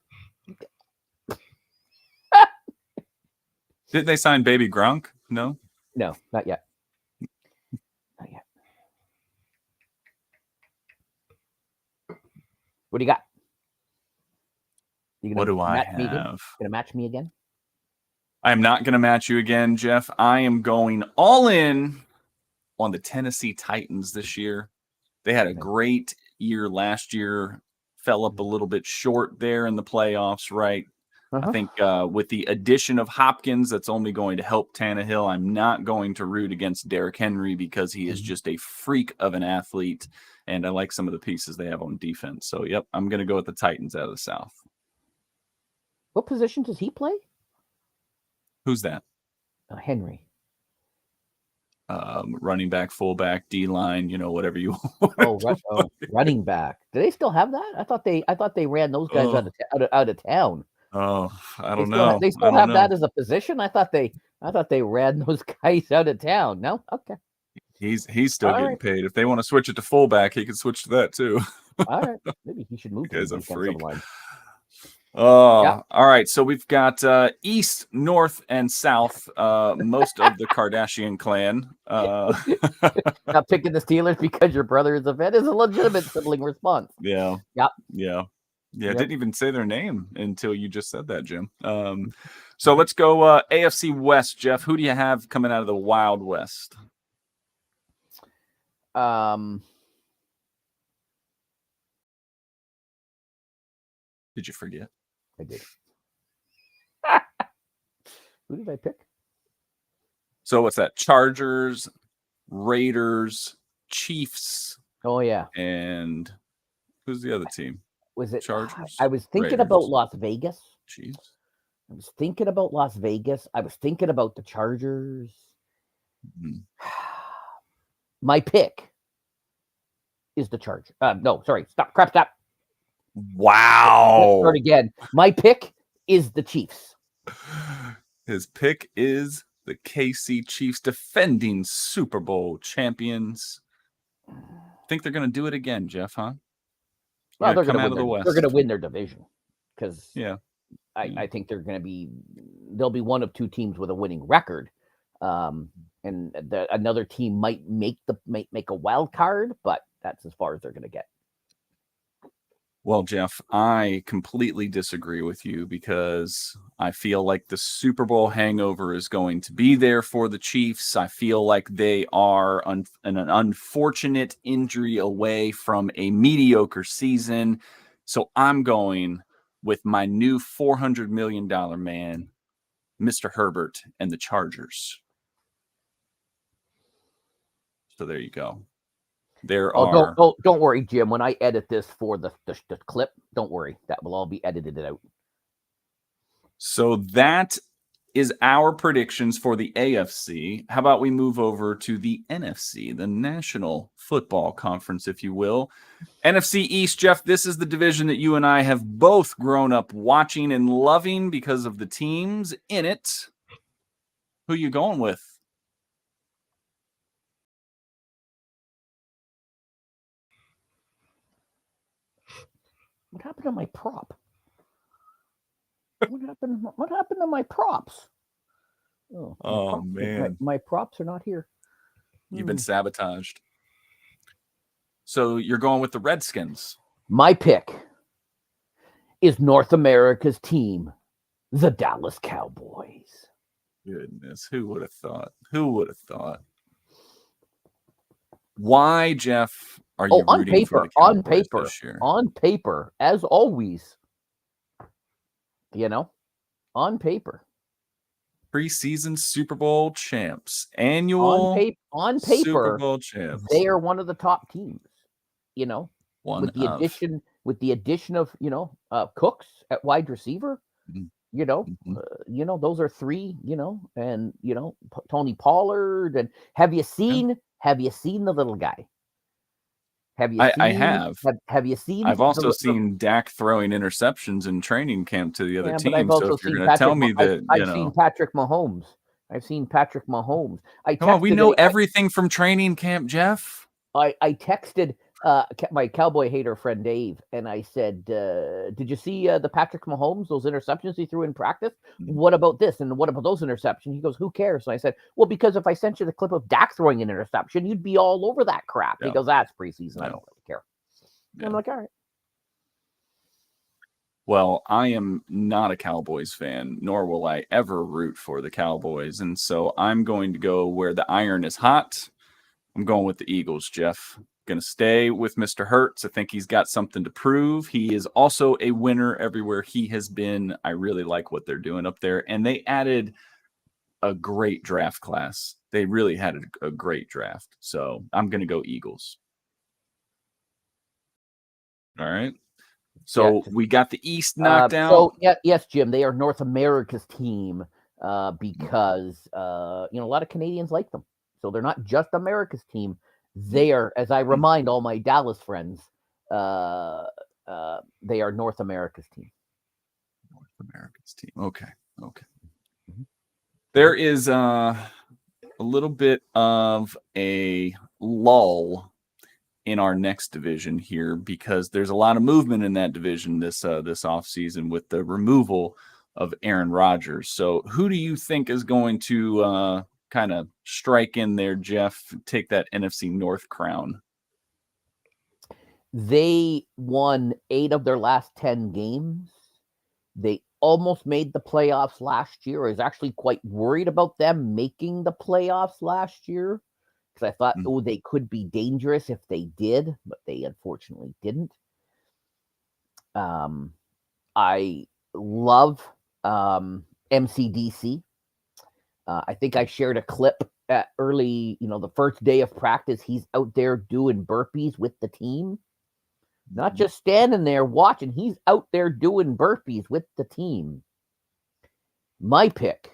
Did they sign Baby Gronk? No, not yet. What do you got? What do I have? Going to match me again? I am not going to match you again, Jeff. I am going all in on the Tennessee Titans this year. They had a great year last year, fell up a little bit short there in the playoffs, right? I think with the addition of Hopkins, that's only going to help Tannehill. I'm not going to root against Derrick Henry because he is just a freak of an athlete, and I like some of the pieces they have on defense. So, yep, I'm going to go with the Titans out of the South. What position does he play? Who's that? Henry. Running back, fullback, D-line, whatever you want. Running back. Do they still have that? I thought they ran those guys out of town. Oh, I don't know. They still have that as a position? I thought they ran those guys out of town. No? Okay. He's still getting paid. If they want to switch it to fullback, he can switch to that too. All right. Maybe he should move to the defensive line. All right. So we've got East, North, and South. Most of the Kardashian clan. Not picking the Steelers because your brother is a vet is a legitimate sibling response. Yeah. Yep. Yeah. I didn't even say their name until you just said that, Jim. So let's go AFC West, Jeff. Who do you have coming out of the Wild West? Did you forget? I did. Who did I pick? So what's that? Chargers, Raiders, Chiefs. Oh yeah. And who's the other team? Was it Chargers? I was thinking about Las Vegas. Chiefs. I was thinking about Las Vegas. I was thinking about the Chargers. Mm-hmm. My pick is the Chargers. No, sorry. Stop. Wow. Start again. My pick is the Chiefs. His pick is the KC Chiefs, defending Super Bowl champions. Think they're going to do it again, Jeff, huh? Well, they're going to win their division because I think they'll be one of two teams with a winning record. And another team might make a wild card, but that's as far as they're going to get. Well, Jeff, I completely disagree with you because I feel like the Super Bowl hangover is going to be there for the Chiefs. I feel like they are an unfortunate injury away from a mediocre season. So I'm going with my new $400 million man, Mr. Herbert, and the Chargers. So there you go. Don't worry, Jim. When I edit this for the clip, don't worry. That will all be edited out. So that is our predictions for the AFC. How about we move over to the NFC, the National Football Conference, if you will. NFC East, Jeff, this is the division that you and I have both grown up watching and loving because of the teams in it. Who you going with? What happened to my prop? What happened to my props? Oh man. My props are not here. You've been sabotaged. So you're going with the Redskins. My pick is North America's team, the Dallas Cowboys. Goodness, who would have thought? Why, Jeff, are you rooting for the Cowboys this year? On paper, as always. On paper. Preseason Super Bowl champs. Annual on paper, Super Bowl champs. They are one of the top teams. With the addition of Cooks at wide receiver. Those are three. And Tony Pollard. And have you seen the little guy? Have you seen? I have. Have you seen? I've also seen Dak throwing interceptions in training camp to the other team. So if you're going to tell me that, I've seen Patrick Mahomes. Come on, we know everything from training camp, Jeff. I texted my cowboy hater friend Dave, and I said, "Did you see the Patrick Mahomes, those interceptions he threw in practice? What about this? And what about those interceptions?" He goes, "Who cares?" And I said, "Well, because if I sent you the clip of Dak throwing an interception, you'd be all over that crap." Yeah. He goes, "That's preseason. I don't really care." Yeah. I'm like, all right. Well, I am not a Cowboys fan, nor will I ever root for the Cowboys. And so I'm going to go where the iron is hot. I'm going with the Eagles, Jeff. Going to stay with Mr. Hurts. I think he's got something to prove. He is also a winner everywhere he has been. I really like what they're doing up there. And they added a great draft class. They really had a great draft. So I'm going to go Eagles. All right. So we got the East knocked out. So yes, Jim, they are North America's team because a lot of Canadians like them. So they're not just America's team. They are, as I remind all my Dallas friends, they are North America's team. North America's team. Okay. There is a little bit of a lull in our next division here because there's a lot of movement in that division this offseason with the removal of Aaron Rodgers. So who do you think is going to kind of strike in there, Jeff, take that NFC North crown? They won 8 of their last 10 games. They almost made the playoffs last year. I was actually quite worried about them making the playoffs last year because I thought, they could be dangerous if they did, but they unfortunately didn't. I love MCDC. I think I shared a clip at early, the first day of practice. He's out there doing burpees with the team, not just standing there watching. He's out there doing burpees with the team. My pick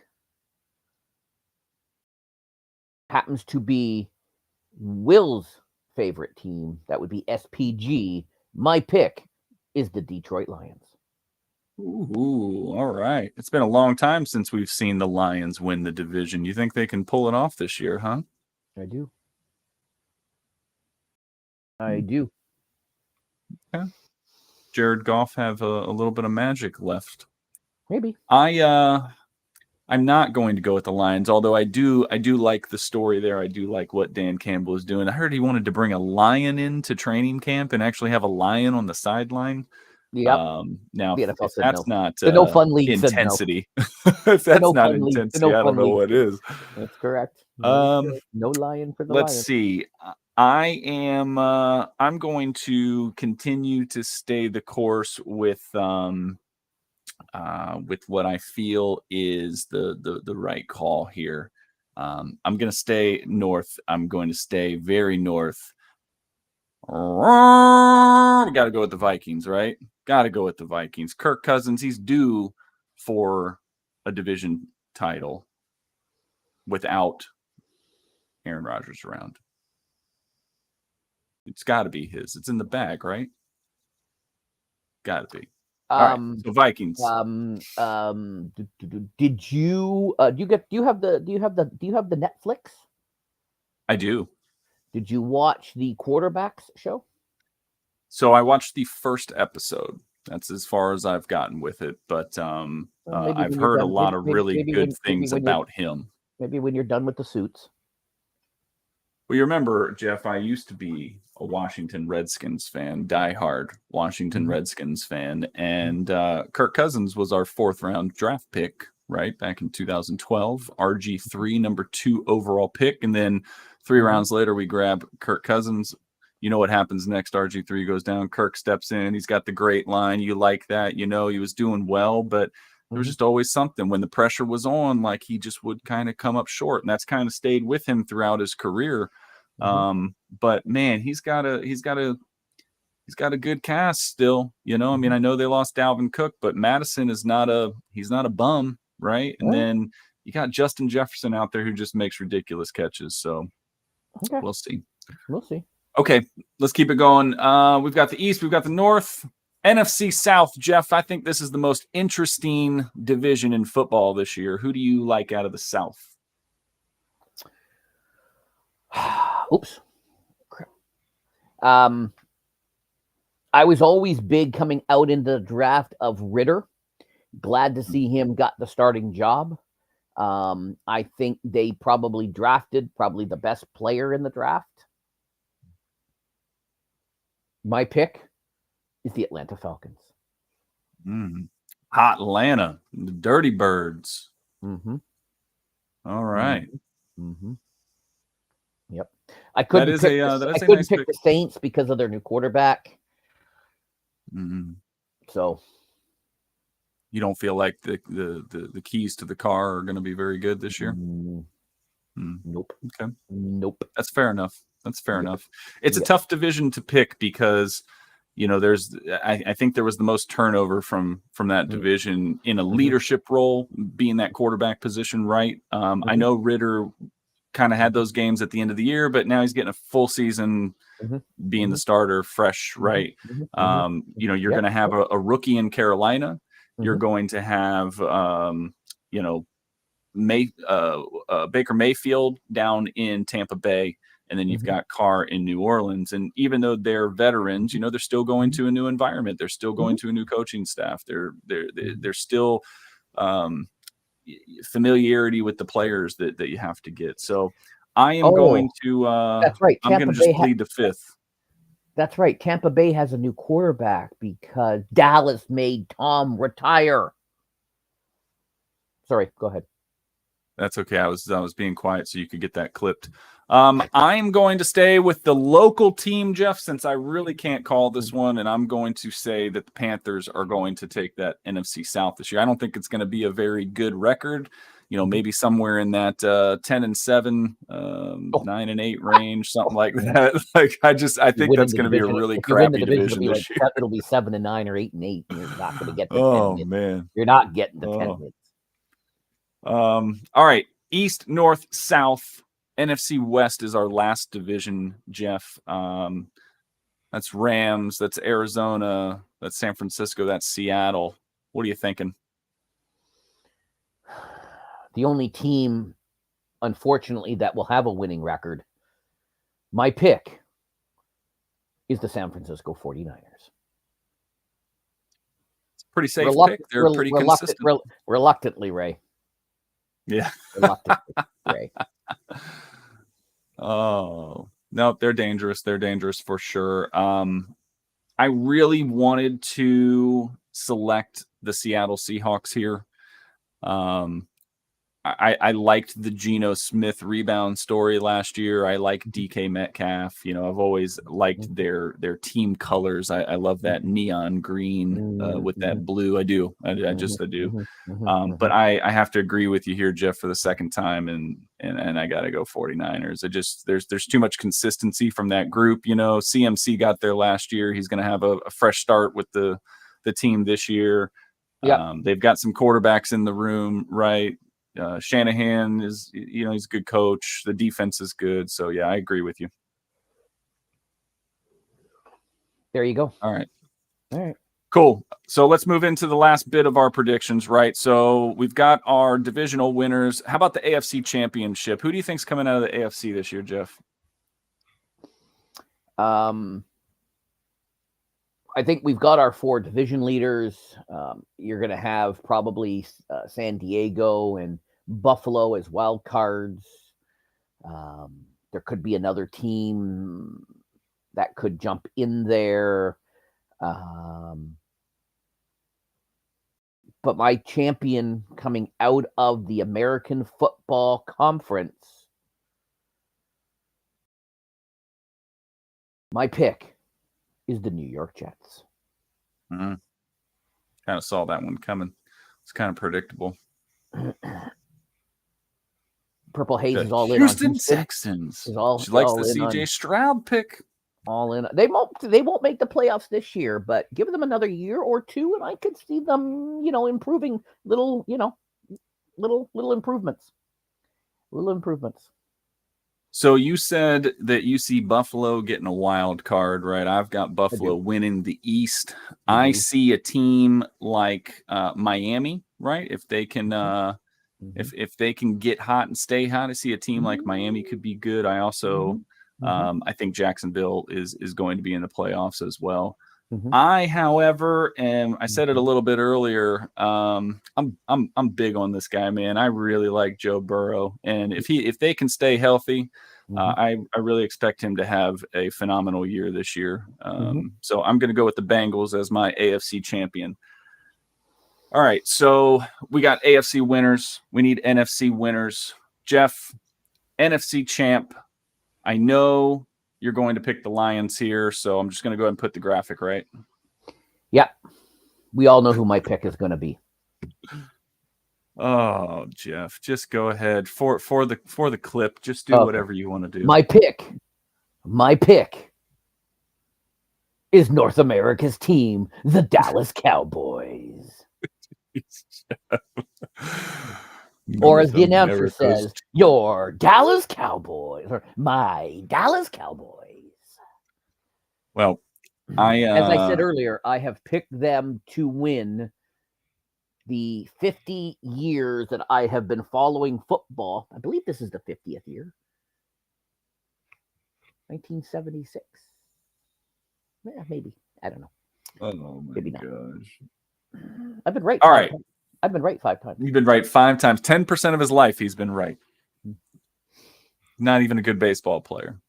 happens to be Will's favorite team. That would be SPG. My pick is the Detroit Lions. Ooh, all right. It's been a long time since we've seen the Lions win the division. You think they can pull it off this year, huh? I do. Yeah. Jared Goff have a little bit of magic left. Maybe. I'm not going to go with the Lions, although I do like the story there. I do like what Dan Campbell is doing. I heard he wanted to bring a lion into training camp and actually have a lion on the sideline. Yep. Now, if that's not the no fun league intensity, if that's not intensity, I don't know what is. That's correct. No lion for the Let's Lions. see. I'm going to continue to stay the course with what I feel is the right call here. I'm going to stay north. I'm going to stay very north. Got to go with the Vikings, right? Got to go with the Vikings. Kirk Cousins, he's due for a division title without Aaron Rodgers around. It's got to be his. It's in the bag, right? Got to be. All right, so Vikings. Did you do you have the Netflix? I do. Did you watch the quarterbacks show? So I watched the first episode. That's as far as I've gotten with it, but I've heard a lot of really good things about him. Maybe when you're done with the Suits. Well, you remember, Jeff, I used to be a Washington Redskins fan, diehard Washington Redskins fan, and Kirk Cousins was our 4th round draft pick, right, back in 2012. RG3, number 2 overall pick, and then 3 rounds later, we grab Kirk Cousins. You know what happens next? RG3 goes down. Kirk steps in. He's got the great line. You like that. He was doing well, but there was just always something. When the pressure was on, like he just would kind of come up short. And that's kind of stayed with him throughout his career. But man, he's got a good cast still. I mean, I know they lost Dalvin Cook, but Madison is he's not a bum, right? And then you got Justin Jefferson out there who just makes ridiculous catches. So we'll see. Okay, let's keep it going. We've got the East, we've got the North, NFC South. Jeff, I think this is the most interesting division in football this year. Who do you like out of the South? Oops. Crap. I was always big coming out into the draft of Ritter. Glad to see him got the starting job. I think they probably drafted the best player in the draft. My pick is the Atlanta Falcons. Hot Atlanta, the Dirty Birds. All right. Yep. I couldn't is pick, a I couldn't nice pick pick. the Saints because of their new quarterback. Mm-hmm. So you don't feel like the keys to the car are going to be very good this year? Nope. Okay. Nope. That's fair enough. Yep. It's a tough division to pick because, there's I think there was the most turnover from that division in a leadership role, being that quarterback position, right? I know Ritter kind of had those games at the end of the year, but now he's getting a full season being the starter, fresh, right? You're going to have a rookie in Carolina. You're going to have Baker Mayfield down in Tampa Bay, and then you've got Carr in New Orleans. And even though they're veterans, they're still going to a new environment. They're still going to a new coaching staff. They're still familiarity with the players that you have to get. So I am going to that's right. I'm going to just plead the fifth. That's right. Tampa Bay has a new quarterback because Dallas made Tom retire. Sorry, go ahead. That's okay. I was being quiet so you could get that clipped. I'm going to stay with the local team, Jeff, since I really can't call this one, and I'm going to say that the Panthers are going to take that NFC South this year. I don't think it's going to be a very good record. Maybe somewhere in that 10-7, 9-8 range, something like that. I think that's going to be a really crappy division this year. It'll be 7-9 or 8-8. You're not going to get the 10 wins. Man, you're not getting the 10 wins. All right, East, North, South. NFC West is our last division, Jeff. That's Rams, that's Arizona, that's San Francisco, that's Seattle. What are you thinking? The only team, unfortunately, that will have a winning record, my pick, is the San Francisco 49ers. It's a pretty safe pick. They're pretty consistent. Reluctantly, Ray. Yeah. Reluctantly, Ray. Oh, no, they're dangerous. They're dangerous for sure. I really wanted to select the Seattle Seahawks here. I liked the Geno Smith rebound story last year. I like DK Metcalf. I've always liked their team colors. I love that neon green with that blue. I do. I do. But I have to agree with you here, Jeff, for the second time, and I got to go 49ers. There's too much consistency from that group. CMC got there last year. He's going to have a fresh start with the team this year. They've got some quarterbacks in the room, right? Shanahan is, he's a good coach. The defense is good. So, yeah, I agree with you. There you go. All right. Cool. So let's move into the last bit of our predictions, right? So we've got our divisional winners. How about the AFC Championship? Who do you think's coming out of the AFC this year, Jeff? I think we've got our 4 division leaders. You're going to have probably San Diego and Buffalo as wild cards. There could be another team that could jump in there. But my champion coming out of the American Football Conference, my pick is the New York Jets. Kind of saw that one coming. It's kind of predictable. Purple Haze is all Houston in on Houston Texans. She likes the CJ Stroud pick. All in. They won't make the playoffs this year, but give them another year or two, and I could see them, improving little improvements. Little improvements. So you said that you see Buffalo getting a wild card, right? I've got Buffalo winning the East. I see a team like Miami, right? If they can if they can get hot and stay hot, I see a team like Miami could be good. I also I think Jacksonville is going to be in the playoffs as well. I, however, I said it a little bit earlier. I'm big on this guy, man. I really like Joe Burrow, and if they can stay healthy, I really expect him to have a phenomenal year this year. So I'm going to go with the Bengals as my AFC champion. All right, so we got AFC winners. We need NFC winners. Jeff, NFC champ. I know you're going to pick the Lions here, so I'm just going to go ahead and put the graphic right. Yeah. We all know who my pick is going to be. Oh, Jeff, just go ahead for the clip. Just do whatever you want to do. My pick is North America's team, the Dallas Cowboys. Or as the announcer says, your Dallas Cowboys, or my Dallas Cowboys. Well, as I said earlier, I have picked them to win the 50 years that I have been following football. I believe this is the 50th year. 1976. Yeah, maybe. I don't know. Oh my maybe not. gosh. I've been right. All right. I've been right 5 times. You've been right 5 times. 10% of his life he's been right. Not even a good baseball player.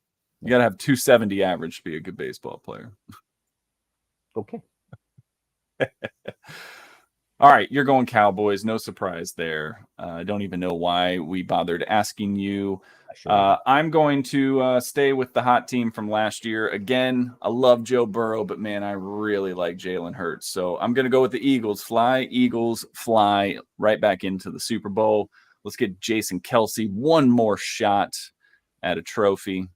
You got to have 270 average to be a good baseball player. Okay. All right, you're going Cowboys. No surprise there. I don't even know why we bothered asking you. I'm going to stay with the hot team from last year. Again, I love Joe Burrow, but man, I really like Jalen Hurts. So I'm going to go with the Eagles. Eagles fly right back into the Super Bowl. Let's get Jason Kelce one more shot at a trophy.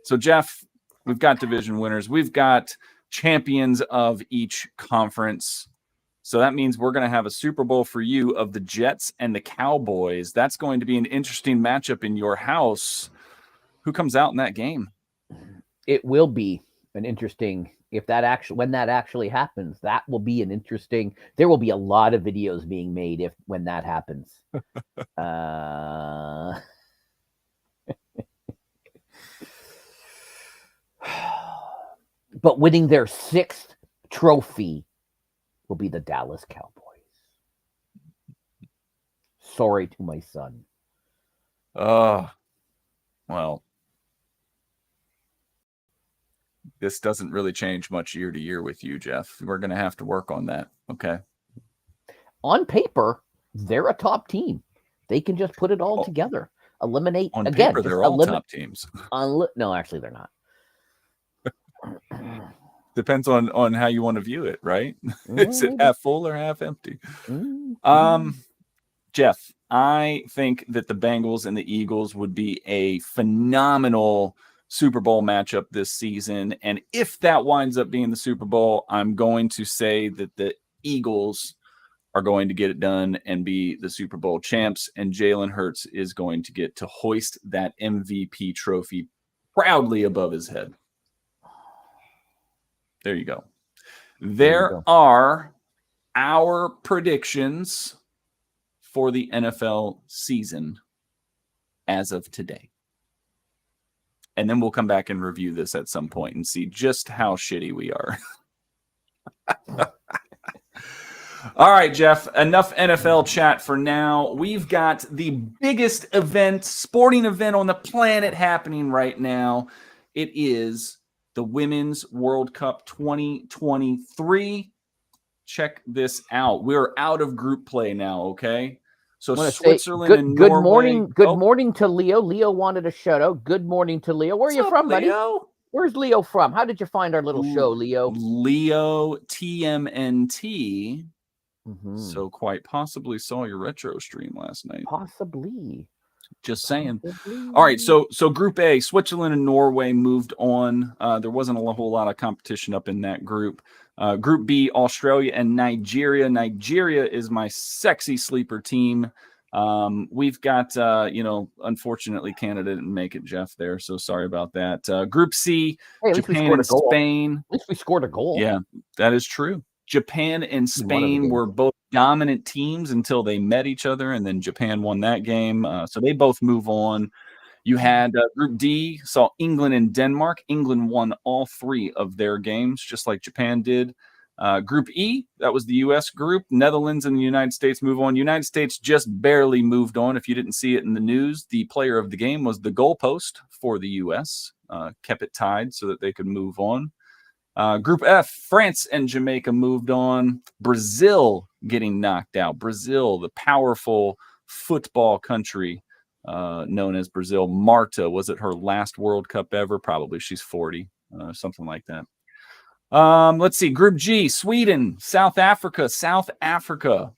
So, Jeff, we've got division winners. We've got champions of each conference. So that means we're going to have a Super Bowl for you of the Jets and the Cowboys. That's going to be an interesting matchup in your house. Who comes out in that game? It will be an interesting, when that actually happens, that will be an interesting, there will be a lot of videos being made when that happens. But winning their 6th trophy will be the Dallas Cowboys. Sorry to my son. Well, this doesn't really change much year to year with you, Jeff. We're going to have to work on that. Okay. On paper, they're a top team. They can just put it all together. Eliminate on again. Paper, they're all top teams. No, actually, they're not. Depends on how you want to view it, right? Is it half full or half empty? Jeff, I think that the Bengals and the Eagles would be a phenomenal Super Bowl matchup this season. And if that winds up being the Super Bowl, I'm going to say that the Eagles are going to get it done and be the Super Bowl champs. And Jalen Hurts is going to get to hoist that MVP trophy proudly above his head. There you go. There are our predictions for the NFL season as of today. And then we'll come back and review this at some point and see just how shitty we are. All right, Jeff, enough NFL chat for now. We've got the biggest sporting event on the planet happening right now. It is the Women's World Cup 2023. Check this out. We're out of group play now, okay? So Switzerland and Norway. Good morning to Leo. Leo wanted a shout out. Good morning to Leo. Where are you from, buddy? Where's Leo from? How did you find our little show, Leo? Leo TMNT. So quite possibly saw your retro stream last night. Possibly. Just saying. All right, so Group A, Switzerland and Norway moved on. There wasn't a whole lot of competition up in that group. Group B, Australia and Nigeria. Nigeria is my sexy sleeper team. We've got, unfortunately, Canada didn't make it, Jeff, there. So sorry about that. Group C, Japan and Spain. At least we scored a goal. Yeah, that is true. Japan and Spain were both dominant teams until they met each other, and then Japan won that game. So they both move on. You had Group D, saw England and Denmark. England won all 3 of their games, just like Japan did. Group E, that was the U.S. group. Netherlands and the United States move on. United States just barely moved on. If you didn't see it in the news, the player of the game was the goalpost for the U.S., kept it tied so that they could move on. Group F, France and Jamaica moved on. Brazil getting knocked out. Brazil, the powerful football country, known as Brazil. Marta, was it her last World Cup ever? Probably. She's 40, something like that. Let's see. Group G, Sweden, South Africa. South Africa.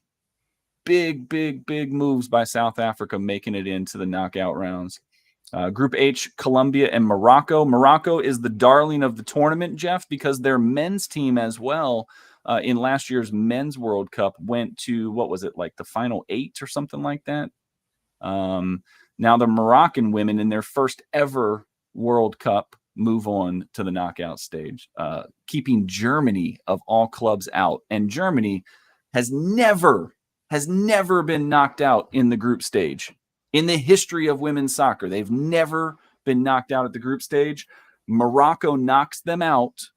Big moves by South Africa making it into the knockout rounds. Group H, Colombia and Morocco. Morocco is the darling of the tournament, Jeff, because their men's team as well in last year's men's World Cup went to, what was it, like the final 8 or something like that? Now the Moroccan women in their first ever World Cup move on to the knockout stage, keeping Germany of all clubs out. And Germany has never been knocked out in the group stage. In the history of women's soccer, they've never been knocked out at the group stage. Morocco knocks them out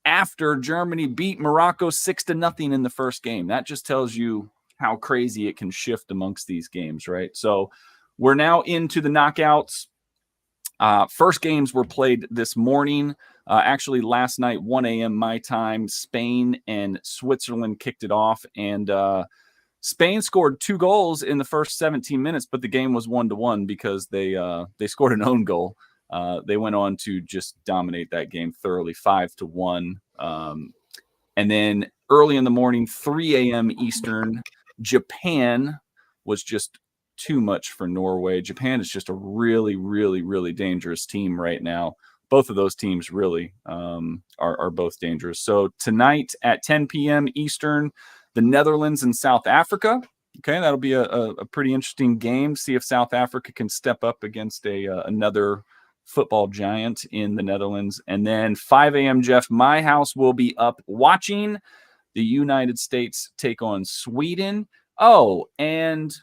after Germany beat Morocco 6-0 in the first game. That just tells you how crazy it can shift amongst these games, right? So we're now into the knockouts. First games were played this morning. Actually, last night, 1 a.m. my time, Spain and Switzerland kicked it off, and Spain scored 2 goals in the first 17 minutes, but the game was 1-1 because they scored an own goal. They went on to just dominate that game thoroughly, 5-1. And then early in the morning, 3 a.m. Eastern, Japan was just too much for Norway. Japan is just a really dangerous team right now. Both of those teams really are both dangerous. So tonight at 10 p.m. Eastern, the Netherlands and South Africa. Okay, that'll be a pretty interesting game. See if South Africa can step up against another football giant in the Netherlands. And then 5 a.m., Jeff, my house will be up watching the United States take on Sweden. Oh, and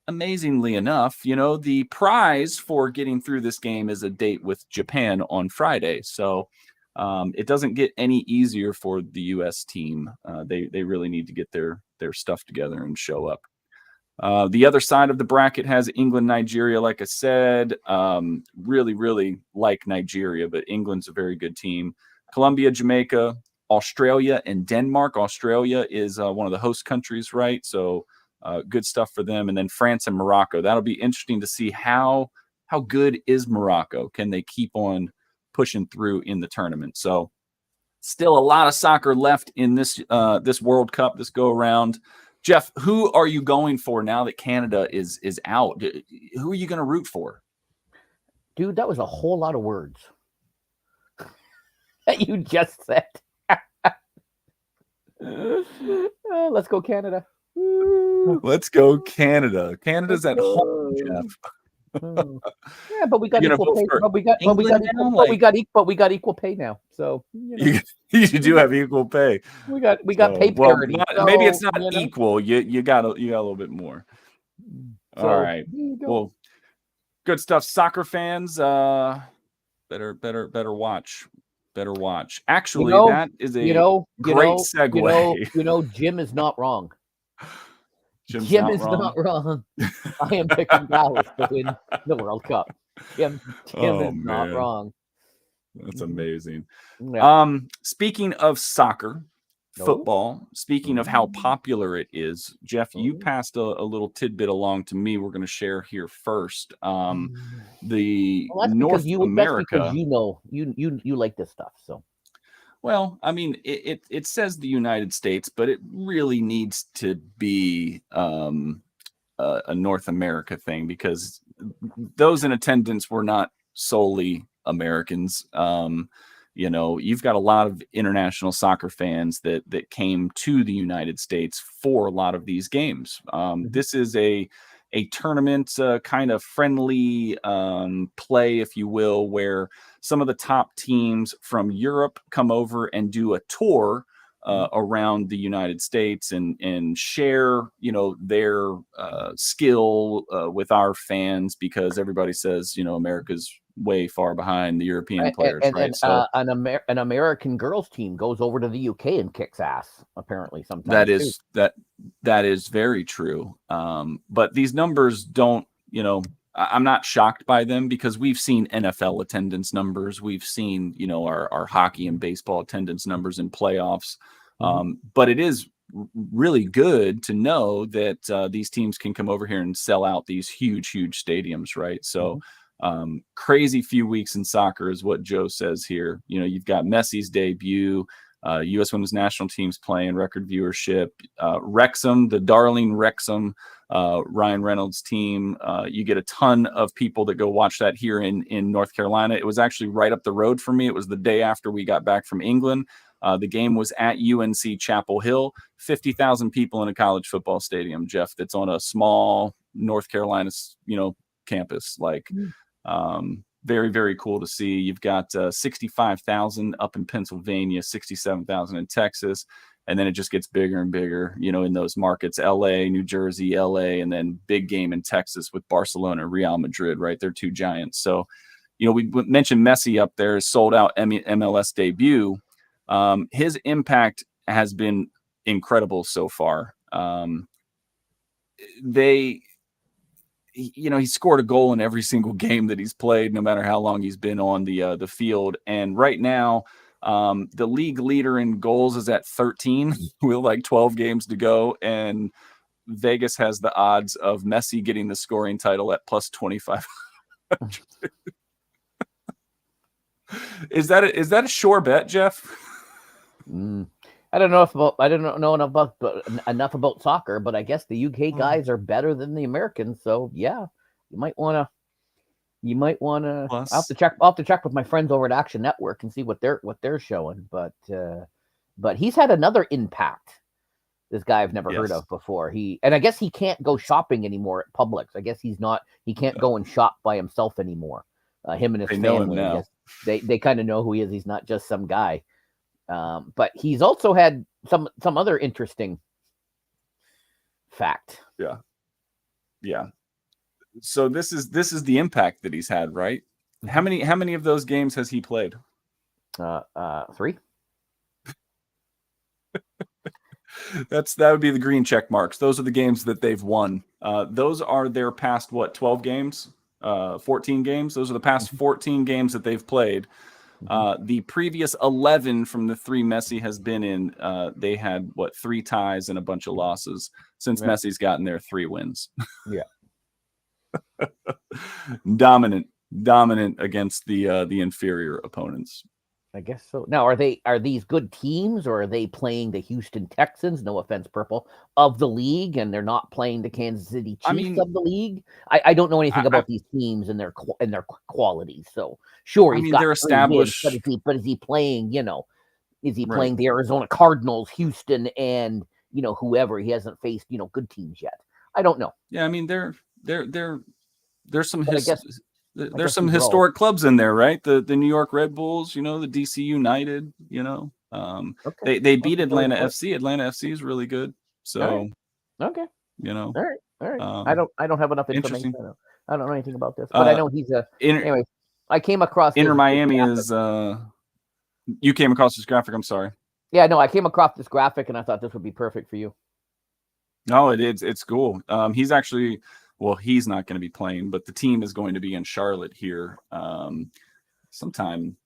amazingly enough, the prize for getting through this game is a date with Japan on Friday. So it doesn't get any easier for the U.S. team. They really need to get their stuff together and show up. The other side of the bracket has England, Nigeria. Like I said, really like Nigeria, but England's a very good team. Colombia, Jamaica, Australia, and Denmark. Australia is one of the host countries, right? So good stuff for them. And then France and Morocco. That'll be interesting to see how good is Morocco. Can they keep on pushing through in the tournament? So still a lot of soccer left in this World Cup, this go around. Jeff, who are you going for now that Canada is out? Who are you going to root for? Dude, that was a whole lot of words that you just said. Let's go Canada. Let's go Canada. Canada's at home, Jeff. Yeah, but we got equal pay. But we got equal pay now. So you do have equal pay. We got pay parity. Maybe it's not equal. You got a little bit more. So, all right. Well, good stuff. Soccer fans, better watch. Better watch. Actually, that is a great segue. Jim is not wrong. Jim is not wrong. I am picking Dallas to win the World Cup. Jim is not wrong. That's amazing. Yeah. Speaking of soccer, football, speaking of how popular it is, Jeff, you passed a little tidbit along to me. We're going to share here first. The North America. That's because you like this stuff. So. Well, I mean, it says the United States, but it really needs to be a North America thing, because those in attendance were not solely Americans. You've got a lot of international soccer fans that came to the United States for a lot of these games. This is a tournament kind of friendly play, if you will, where some of the top teams from Europe come over and do a tour around the United States and share, their skill with our fans, because everybody says, America's way far behind the European players, right? So an American girls team goes over to the UK and kicks ass, apparently sometimes. That is very true. But these numbers don't, I'm not shocked by them, because we've seen NFL attendance numbers. We've seen, our hockey and baseball attendance numbers in playoffs. But it is really good to know that these teams can come over here and sell out these huge stadiums, right? So crazy few weeks in soccer is what Joe says here. You know, you've got Messi's debut, U.S. women's national teams playing, record viewership, Wrexham, the darling Wrexham, Ryan Reynolds team. You get a ton of people that go watch that here in North Carolina. It was actually right up the road for me. It was the day after we got back from England. The game was at UNC Chapel Hill, 50,000 people in a college football stadium, Jeff, that's on a small North Carolina, campus. Like, very, very cool to see. You've got 65,000 up in Pennsylvania, 67,000 in Texas. And then it just gets bigger and bigger, in those markets, LA, New Jersey, LA, and then big game in Texas with Barcelona, Real Madrid, right? They're two giants. So, we mentioned Messi up there, sold out MLS debut. His impact has been incredible so far. He scored a goal in every single game that he's played, no matter how long he's been on the field. And right now, the league leader in goals is at 13 with like 12 games to go. And Vegas has the odds of Messi getting the scoring title at plus 25. Is that a sure bet, Jeff? I don't know enough about soccer, but I guess the UK guys are better than the Americans. So yeah, you might want to. I'll have to check with my friends over at Action Network and see what they're showing. But he's had another impact. This guy I've never heard of before. I guess he can't go shopping anymore at Publix. I guess he can't go and shop by himself anymore. Him and his family. I guess they kind of know who he is. He's not just some guy. But he's also had some other interesting fact. Yeah. So this is the impact that he's had, right? How many of those games has he played? 3. That would be the green check marks. Those are the games that they've won. Those are their past 12 games, 14 games. Those are the past 14 games that they've played. The previous 11 from the 3 Messi has been in, they had 3 ties and a bunch of losses. Since Messi's gotten there, 3 wins. Yeah. Dominant against the inferior opponents. I guess so. Now, are these good teams, or are they playing the Houston Texans? No offense, Purple, of the league, and they're not playing the Kansas City Chiefs of the league. I don't know anything about these teams and their qualities. So sure, they're established. Wins, but is he playing? Is he playing the Arizona Cardinals, Houston, and whoever? He hasn't faced good teams yet. I don't know. Yeah, there's some. There's some historic clubs in there, right? The New York Red Bulls, the DC United, they beat Atlanta FC. Atlanta FC is really good. So, okay. All right. I don't have enough information. I don't know anything about this, but I know he's anyway. I came across Inter Miami is. You came across this graphic. I'm sorry. Yeah, no, I came across this graphic and I thought this would be perfect for you. No, it is. It's cool. He's actually. Well, he's not going to be playing, but the team is going to be in Charlotte here sometime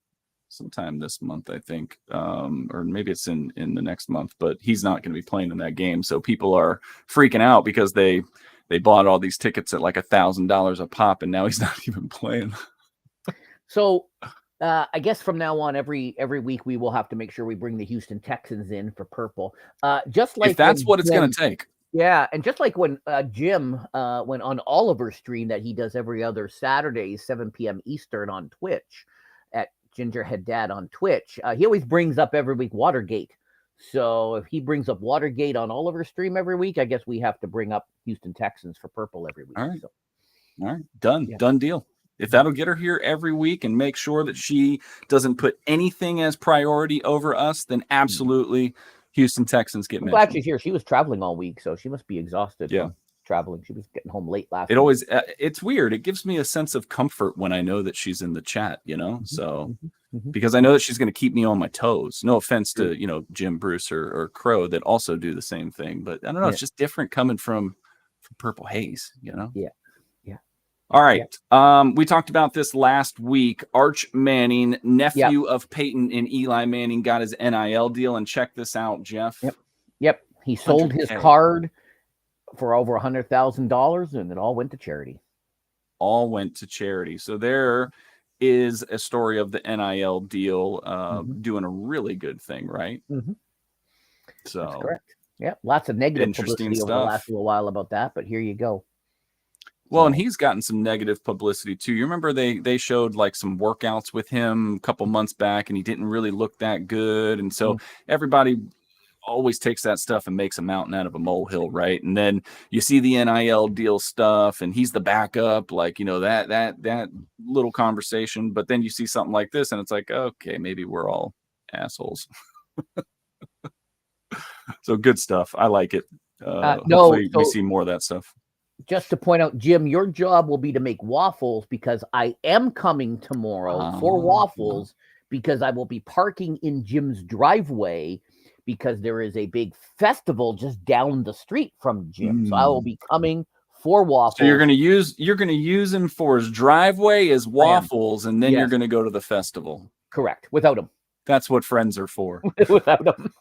this month, I think, or maybe it's in the next month. But he's not going to be playing in that game, so people are freaking out because they bought all these tickets at like $1,000 a pop, and now he's not even playing. So I guess from now on, every week we will have to make sure we bring the Houston Texans in for Purple. Just like if that's what it's going to take. Yeah, and just like when Jim went on Oliver's stream that he does every other Saturday, 7 p.m. Eastern on Twitch, at Gingerhead Dad on Twitch, he always brings up every week Watergate. So if he brings up Watergate on Oliver's stream every week, I guess we have to bring up Houston Texans for Purple every week. All right, done deal. If that'll get her here every week and make sure that she doesn't put anything as priority over us, then absolutely. Houston Texans get mentioned. Well, actually, here she was traveling all week, so she must be exhausted. Yeah, traveling. She was getting home late last. It's weird. It gives me a sense of comfort when I know that she's in the chat. So because I know that she's going to keep me on my toes. No offense to Jim, Bruce, or Crow that also do the same thing, but I don't know. It's just different coming from Purple Haze. Yeah. All right. Yeah. We talked about this last week. Arch Manning, nephew of Peyton and Eli Manning, got his NIL deal. And check this out, Jeff. Yep. He sold his 100K. card for over $100,000, and it all went to charity. All went to charity. So there is a story of the NIL deal doing a really good thing, right? Mm-hmm. So that's correct. Yeah, lots of negative interesting publicity stuff over the last little while about that, but here you go. Well, and he's gotten some negative publicity too. You remember they showed like some workouts with him a couple months back, and he didn't really look that good, and so everybody always takes that stuff and makes a mountain out of a molehill, right? And then you see the NIL deal stuff, and he's the backup, like, you know, that little conversation. But then you see something like this, and it's like, okay, maybe we're all assholes. So good stuff. I like it. Hopefully we see more of that stuff. Just to point out, Jim, your job will be to make waffles, because I am coming tomorrow for waffles, because I will be parking in Jim's driveway, because there is a big festival just down the street from Jim. So I will be coming for waffles. So you're gonna use him for his driveway as waffles, and then you're gonna go to the festival. Correct. Without him. That's what friends are for. Without him.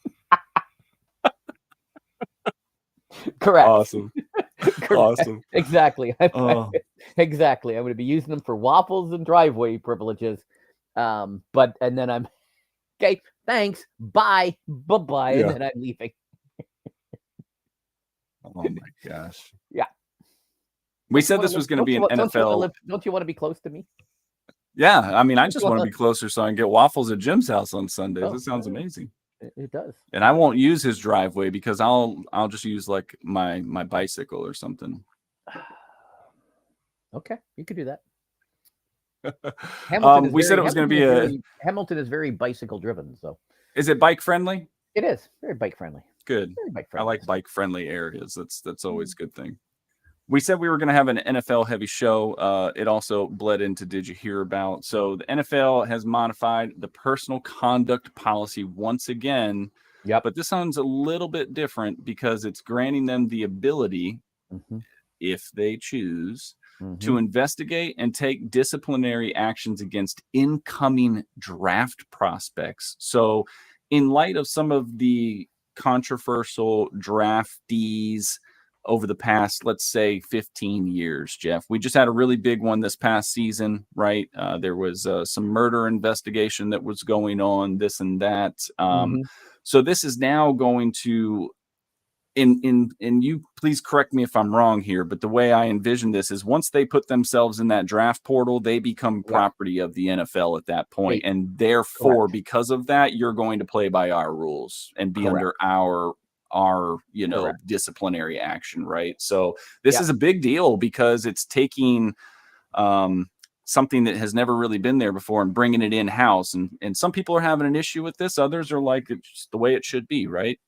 Correct. Awesome. Awesome. Exactly. Exactly. I'm going to be using them for waffles and driveway privileges. And then I'm okay. Thanks. Bye. Bye. And then I'm leaving. Oh my gosh. Yeah. We said this was going to be an NFL. Don't you want to be close to me? Yeah. I mean, I just want to be closer so I can get waffles at Jim's house on Sundays. It sounds amazing. It does. And I won't use his driveway, because I'll just use like my bicycle or something. Okay, you could do that. We said it was going to be Hamilton is very bicycle driven. So is it bike friendly? It is very bike friendly. Good. Very bike friendly. I like bike friendly areas. That's always a good thing. We said we were going to have an NFL heavy show. It also bled into Did You Hear About? So the NFL has modified the personal conduct policy once again. Yep. But this sounds a little bit different, because it's granting them the ability, if they choose, to investigate and take disciplinary actions against incoming draft prospects. So in light of some of the controversial draftees over the past, let's say, 15 years, Jeff. We just had a really big one this past season, right? There was some murder investigation that was going on, this and that. So this is now going to, and you please correct me if I'm wrong here, but the way I envision this is once they put themselves in that draft portal, they become property of the NFL at that point. And therefore, because of that, you're going to play by our rules and be under our disciplinary action, right? So this is a big deal, because it's taking something that has never really been there before and bringing it in-house. And some people are having an issue with this. Others are like, it's just the way it should be, right?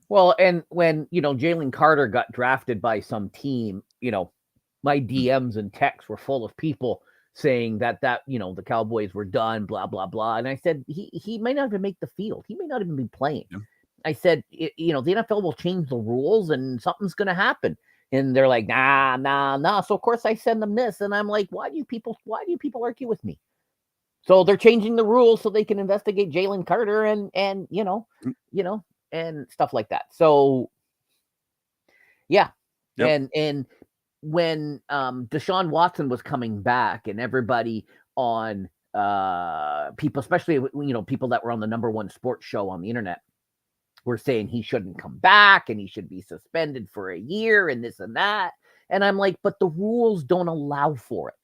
Well, and when, Jalen Carter got drafted by some team, my DMs and texts were full of people saying that the Cowboys were done, blah, blah, blah. And I said, he may not even make the field. He may not even be playing. Yeah. I said, the NFL will change the rules and something's going to happen. And they're like, nah. So of course I send them this, and I'm like, why do you people argue with me? So they're changing the rules so they can investigate Jalen Carter and and stuff like that. So yeah. Yep. And when Deshaun Watson was coming back, and everybody on people, especially people that were on the #1 sports show on the internet, were saying he shouldn't come back and he should be suspended for a year and this and that. And I'm like, but the rules don't allow for it.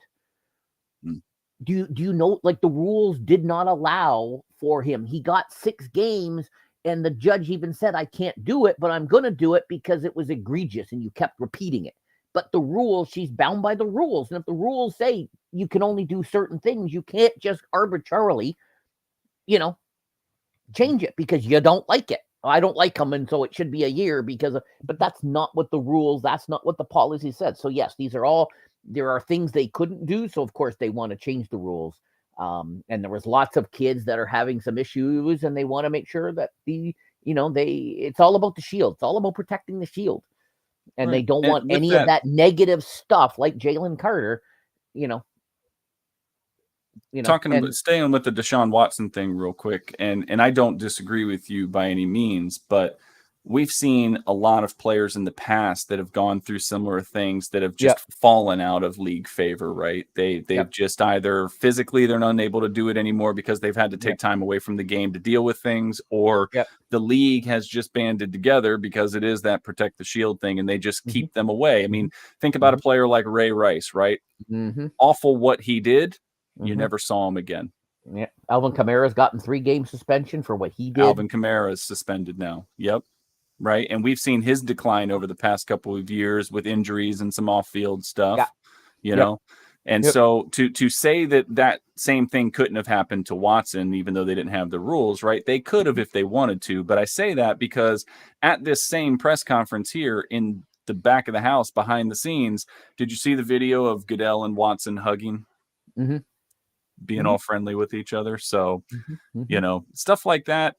Do you know, like, the rules did not allow for him. He got 6 games, and the judge even said, I can't do it, but I'm going to do it because it was egregious and you kept repeating it. But the rules, she's bound by the rules. And if the rules say you can only do certain things, you can't just arbitrarily, change it because you don't like it. I don't like them, and so it should be a year but that's not what the rules, that's not what the policy said. So yes, there are things they couldn't do. So of course they want to change the rules. And there was lots of kids that are having some issues, and they want to make sure that it's all about the shield. It's all about protecting the shield. And they don't want any of that negative stuff like Jalen Carter, staying with the Deshaun Watson thing real quick, and I don't disagree with you by any means, but we've seen a lot of players in the past that have gone through similar things that have just fallen out of league favor, right? They've just either physically they're unable to do it anymore because they've had to take time away from the game to deal with things, or the league has just banded together because it is that protect the shield thing, and they just keep them away. I mean, think about a player like Ray Rice, right? Awful what he did. You never saw him again. Yeah, Alvin Kamara's gotten 3-game suspension for what he did. Alvin Kamara is suspended now. Yep. Right. And we've seen his decline over the past couple of years with injuries and some off-field stuff, you know. And so to say that same thing couldn't have happened to Watson, even though they didn't have the rules, right? They could have if they wanted to. But I say that because at this same press conference here in the back of the house behind the scenes, did you see the video of Goodell and Watson hugging? Being all friendly with each other. So, you know, stuff like that.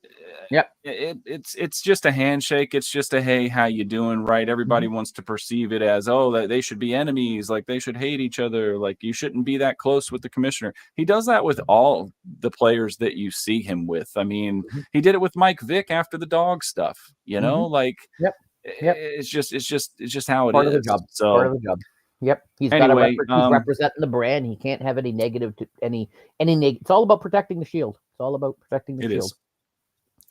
It's just a handshake. It's just a, hey, how you doing? Right. Everybody wants to perceive it as, oh, that they should be enemies. Like they should hate each other. Like you shouldn't be that close with the commissioner. He does that with all the players that you see him with. I mean, he did it with Mike Vick after the dog stuff, you know, like it's just how it Part is. of the job. So Part of the job. Yep, he's anyway, got he's representing the brand. He can't have any negative to any. It's all about protecting the shield. It's all about protecting the shield. Is.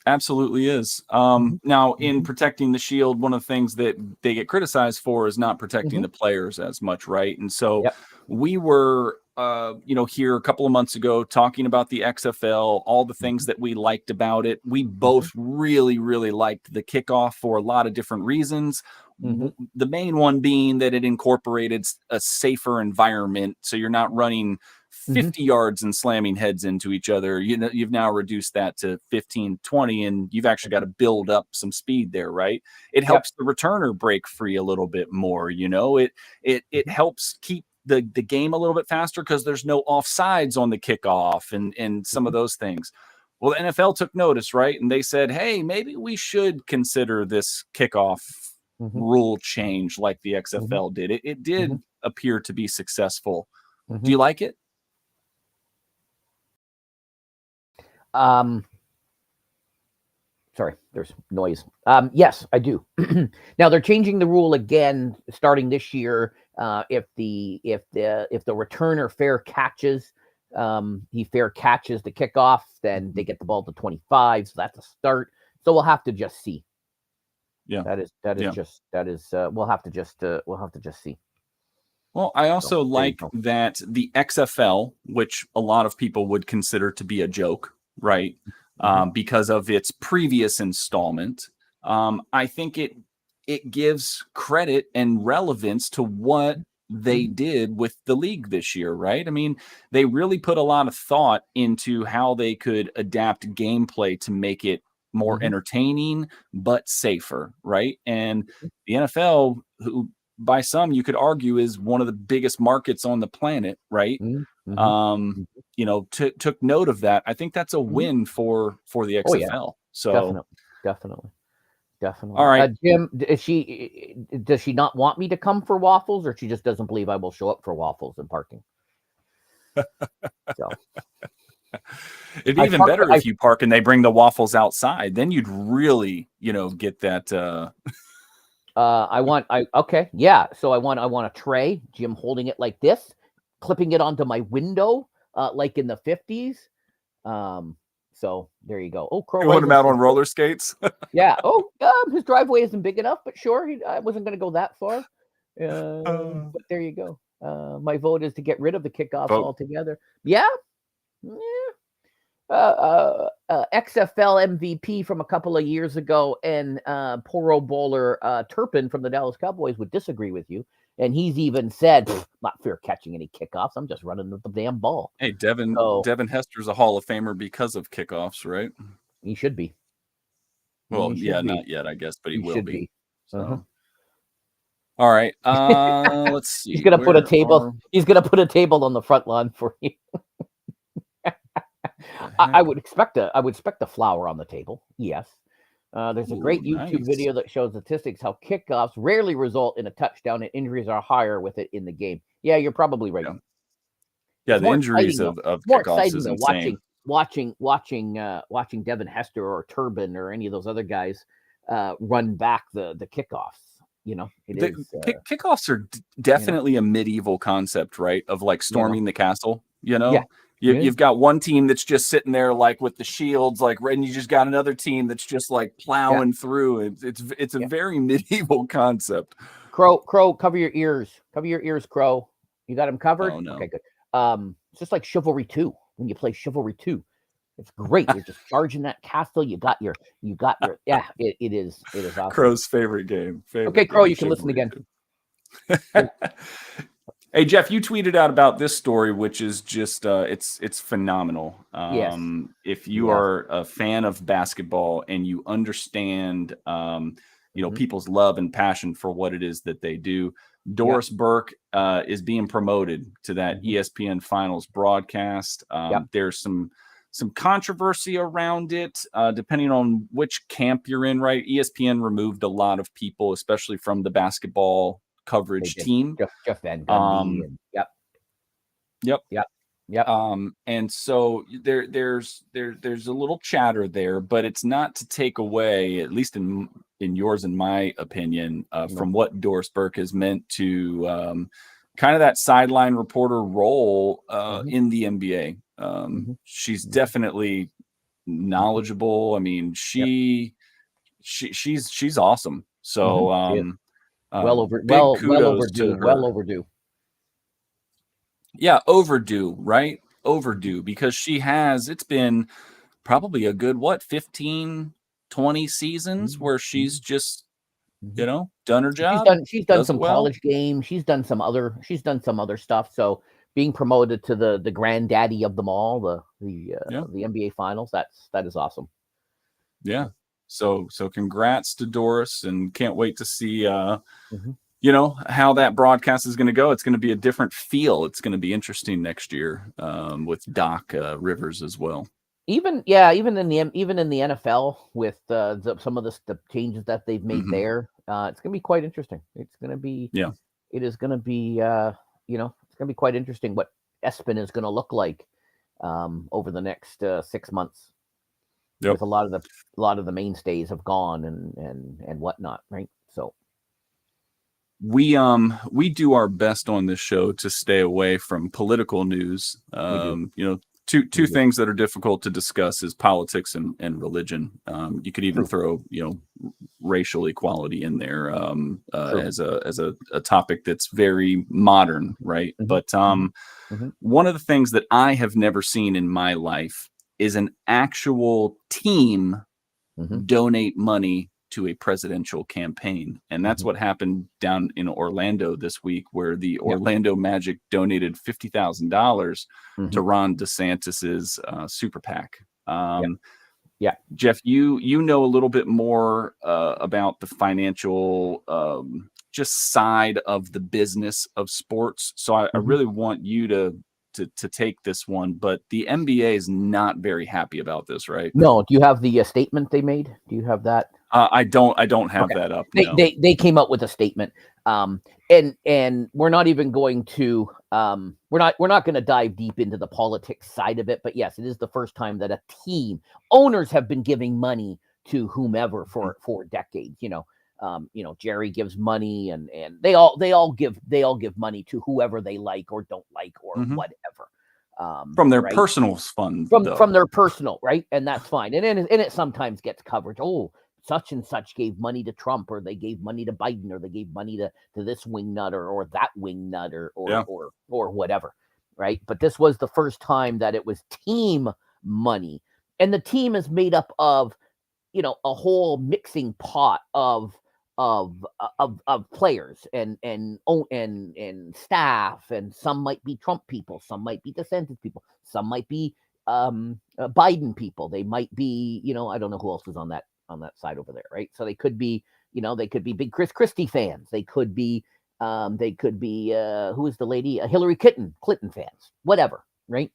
Absolutely is. Now, in protecting the shield, one of the things that they get criticized for is not protecting the players as much, right? And so we were, here a couple of months ago talking about the XFL, all the things that we liked about it. We both really, really liked the kickoff for a lot of different reasons. The main one being that it incorporated a safer environment. So you're not running 50 yards and slamming heads into each other. You know, you've now reduced that to 15, 20, and you've actually got to build up some speed there, right? It helps the returner break free a little bit more. You know, it helps keep the game a little bit faster because there's no offsides on the kickoff and some of those things. Well, the NFL took notice, right? And they said, hey, maybe we should consider this kickoff rule change like the XFL did. It did appear to be successful. Do you like it? Sorry, there's noise. Yes, I do. Now they're changing the rule again starting this year. If the returner fair catches the kickoff, then they get the ball to 25. So that's a start. So we'll have to just see. Yeah, we'll have to just see. Well, I also like that the XFL, which a lot of people would consider to be a joke, right? Because of its previous installment. I think it gives credit and relevance to what they did with the league this year, right? I mean, they really put a lot of thought into how they could adapt gameplay to make it more entertaining, but safer, right? And the NFL, who by some you could argue is one of the biggest markets on the planet, right? Took note of that. I think that's a win for the XFL. So definitely. All right, Jim, does she not want me to come for waffles, or she just doesn't believe I will show up for waffles and parking? So. It'd be even better if you park and they bring the waffles outside. Then you'd really, get that. So I want a tray, Jim holding it like this, clipping it onto my window, like in the 50s. So there you go. Oh, Crow. You want him out on roller skates? Yeah. Oh, his driveway isn't big enough, but sure, I wasn't going to go that far. But there you go. My vote is to get rid of the kickoff altogether. Yeah. XFL MVP from a couple of years ago, and poor old bowler Turpin from the Dallas Cowboys would disagree with you, and he's even said, "Not fair catching any kickoffs. I'm just running with the damn ball." Hey, Devin Hester's a Hall of Famer because of kickoffs, right? He should be. Well, not yet, I guess, but he will be. So. All right. Let's see. He's gonna put a table. He's gonna put a table on the front lawn for you. I would expect a flower on the table. Yes. There's a great YouTube video that shows statistics how kickoffs rarely result in a touchdown and injuries are higher with it in the game. Yeah, you're probably right. Yeah, the injuries of kickoffs is insane. Watching Devin Hester or Turbin or any of those other guys run back the kickoffs. Kickoffs are definitely a medieval concept, right? Of like storming the castle. You've got one team that's just sitting there like with the shields, like, and you just got another team that's just like plowing through. It's a very medieval concept. Crow, cover your ears. Cover your ears, Crow. You got them covered? Oh, no. Okay, good. It's just like Chivalry 2 when you play Chivalry 2. It's great. You're just charging that castle. You got your it is awesome. Crow's favorite game. Okay, Crow, you can listen again. Hey, Jeff, you tweeted out about this story, which is just it's phenomenal. Yes. If you are a fan of basketball and you understand people's love and passion for what it is that they do, Doris Burke is being promoted to that ESPN Finals broadcast. There's some controversy around it, depending on which camp you're in, right? ESPN removed a lot of people, especially from the basketball coverage team. Jeff Van Gundy. And so there's a little chatter there, but it's not to take away, at least in yours and my opinion, from what Doris Burke has meant to kind of that sideline reporter role in the NBA. She's definitely knowledgeable. I mean, she's awesome. So well overdue. Yeah, overdue, right? Overdue, because it's been probably a good 15, 20 seasons where she's just done her job. She's done some college games. She's done some other stuff. So being promoted to the granddaddy of them all, the NBA Finals, that is awesome. Yeah. So congrats to Doris, and can't wait to see how that broadcast is going to go. It's going to be a different feel. It's going to be interesting next year with Doc Rivers as well. Even in the NFL with some of the changes that they've made there, it's going to be quite interesting. It's going to be it is going to be it's going to be quite interesting what ESPN is going to look like over the next 6 months. With a lot of the mainstays have gone and whatnot, right? So we do our best on this show to stay away from political news. Two things that are difficult to discuss is politics and religion. You could even throw racial equality in there as a topic that's very modern, right? But one of the things that I have never seen in my life is an actual team donate money to a presidential campaign. And that's what happened down in Orlando this week, where the Orlando Magic donated $50,000 to Ron DeSantis's super PAC. Jeff, you know a little bit more about the financial just side of the business of sports. So I really want you to take this one, but the NBA is not very happy about this, right? No. Do you have the statement they made? Do you have that? I don't have that up. They came out with a statement, and we're not even going to we're not going to dive deep into the politics side of it. But yes, it is the first time that owners have been giving money to whomever for decades. Jerry gives money, and they all give money to whoever they like or don't like or whatever. From their personal fund, from their personal, right? And that's fine. And it sometimes gets coverage. Oh, such and such gave money to Trump, or they gave money to Biden, or they gave money to this wing nut or that wing nut or whatever, right? But this was the first time that it was team money, and the team is made up of a whole mixing pot of players and staff, and some might be Trump people, some might be DeSantis people, some might be Biden people. They might be, I don't know who else is on that side over there, right? So they could be, they could be big Chris Christie fans. They could be who is the lady? Hillary Clinton fans, whatever, right?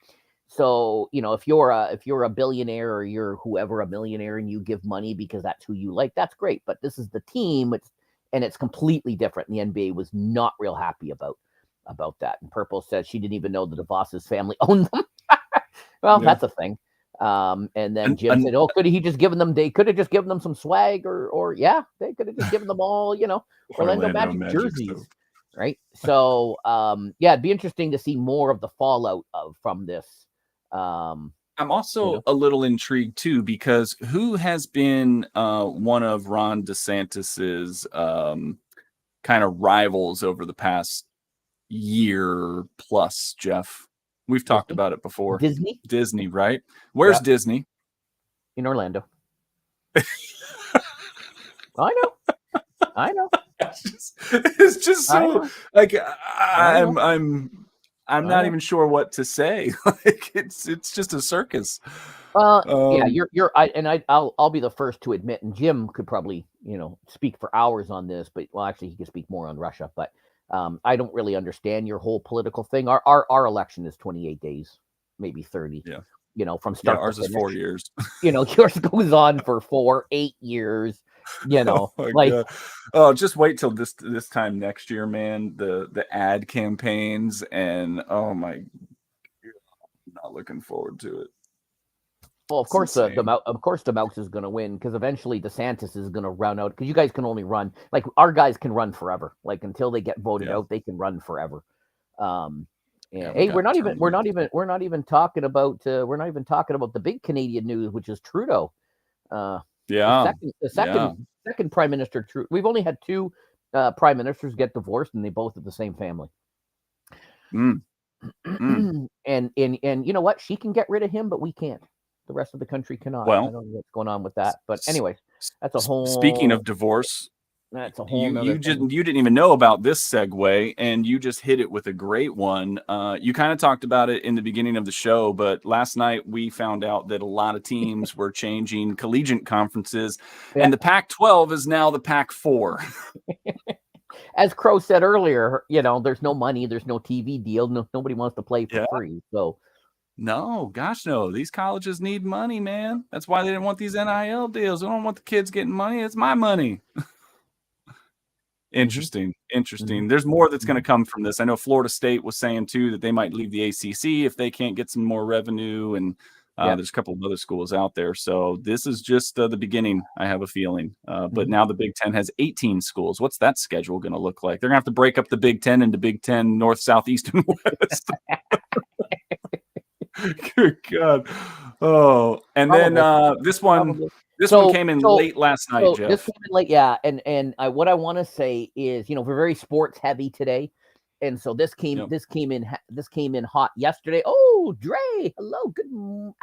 So, if you're a billionaire or you're whoever, a millionaire, and you give money because that's who you like, that's great. But this is the team, it's completely different. And the NBA was not real happy about that. And Purple says she didn't even know the DeVos's family owned them. Well, that's a thing. And then Jim said, "Oh, could he just given them? They could have just given them some swag, or yeah, they could have just given them all, Orlando Magic jerseys, right?" So, yeah, it'd be interesting to see more of the fallout from this. I'm also a little intrigued too, because who has been one of Ron DeSantis's kind of rivals over the past year plus, Jeff? We've talked about it before. Disney, right? Where's Disney? In Orlando. I know. It's just so like I'm not even sure what to say. Like it's just a circus. Yeah, I'll be the first to admit, and Jim could probably speak for hours on this, but actually he could speak more on Russia, but I don't really understand your whole political thing. Our election is 28 days, maybe 30. Yeah. From start to ours finish. Is 4 years. Yours goes on for 8 years. Oh my God. Oh, just wait till this time next year, man. The ad campaigns, and oh my God, I'm not looking forward to it. Well, of course the mouse is going to win, because eventually DeSantis is going to run out, because you guys can only run, like, our guys can run forever, like, until they get voted out, they can run forever. Hey, we're not even talking about the big Canadian news, which is Trudeau. The second prime minister. We've only had 2 prime ministers get divorced, and they both have the same family. And you know what? She can get rid of him, but we can't. The rest of the country cannot. Well, I don't know what's going on with that, but anyways, that's a whole. Speaking of divorce, that's a whole. You didn't even know about this segue, and you just hit it with a great one. You kind of talked about it in the beginning of the show, but last night we found out that a lot of teams were changing collegiate conferences, and the Pac-12 is now the Pac-4. As Crow said earlier, there's no money, there's no TV deal, nobody wants to play for free. So. No, gosh, no. These colleges need money, man. That's why they didn't want these NIL deals. They don't want the kids getting money. It's my money. Interesting. There's more that's going to come from this. I know Florida State was saying too that they might leave the ACC if they can't get some more revenue, and there's a couple of other schools out there. So this is just the beginning, I have a feeling. But now the Big Ten has 18 schools. What's that schedule going to look like? They're going to have to break up the Big Ten into Big Ten North, South, East, and West. Good God. Oh, and then this one came in late last night, Jeff. This came in late, and what I want to say is, we're very sports heavy today, and so this came in hot yesterday. Oh, Dre, hello, good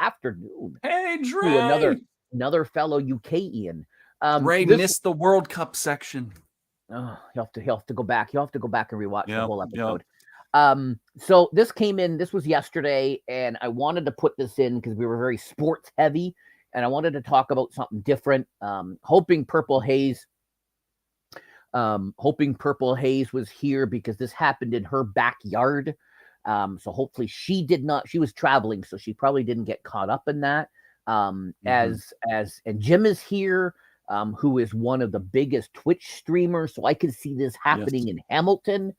afternoon. Hey, Dre, to another fellow UKian. Ray missed the World Cup section. Oh, you have to go back. You have to go back and rewatch the whole episode. So this came in, this was yesterday, and I wanted to put this in because we were very sports heavy, and I wanted to talk about something different. Hoping Purple Haze was here because this happened in her backyard. So hopefully she was traveling, so she probably didn't get caught up in that. And Jim is here, who is one of the biggest Twitch streamers. So I could see this happening in Hamilton.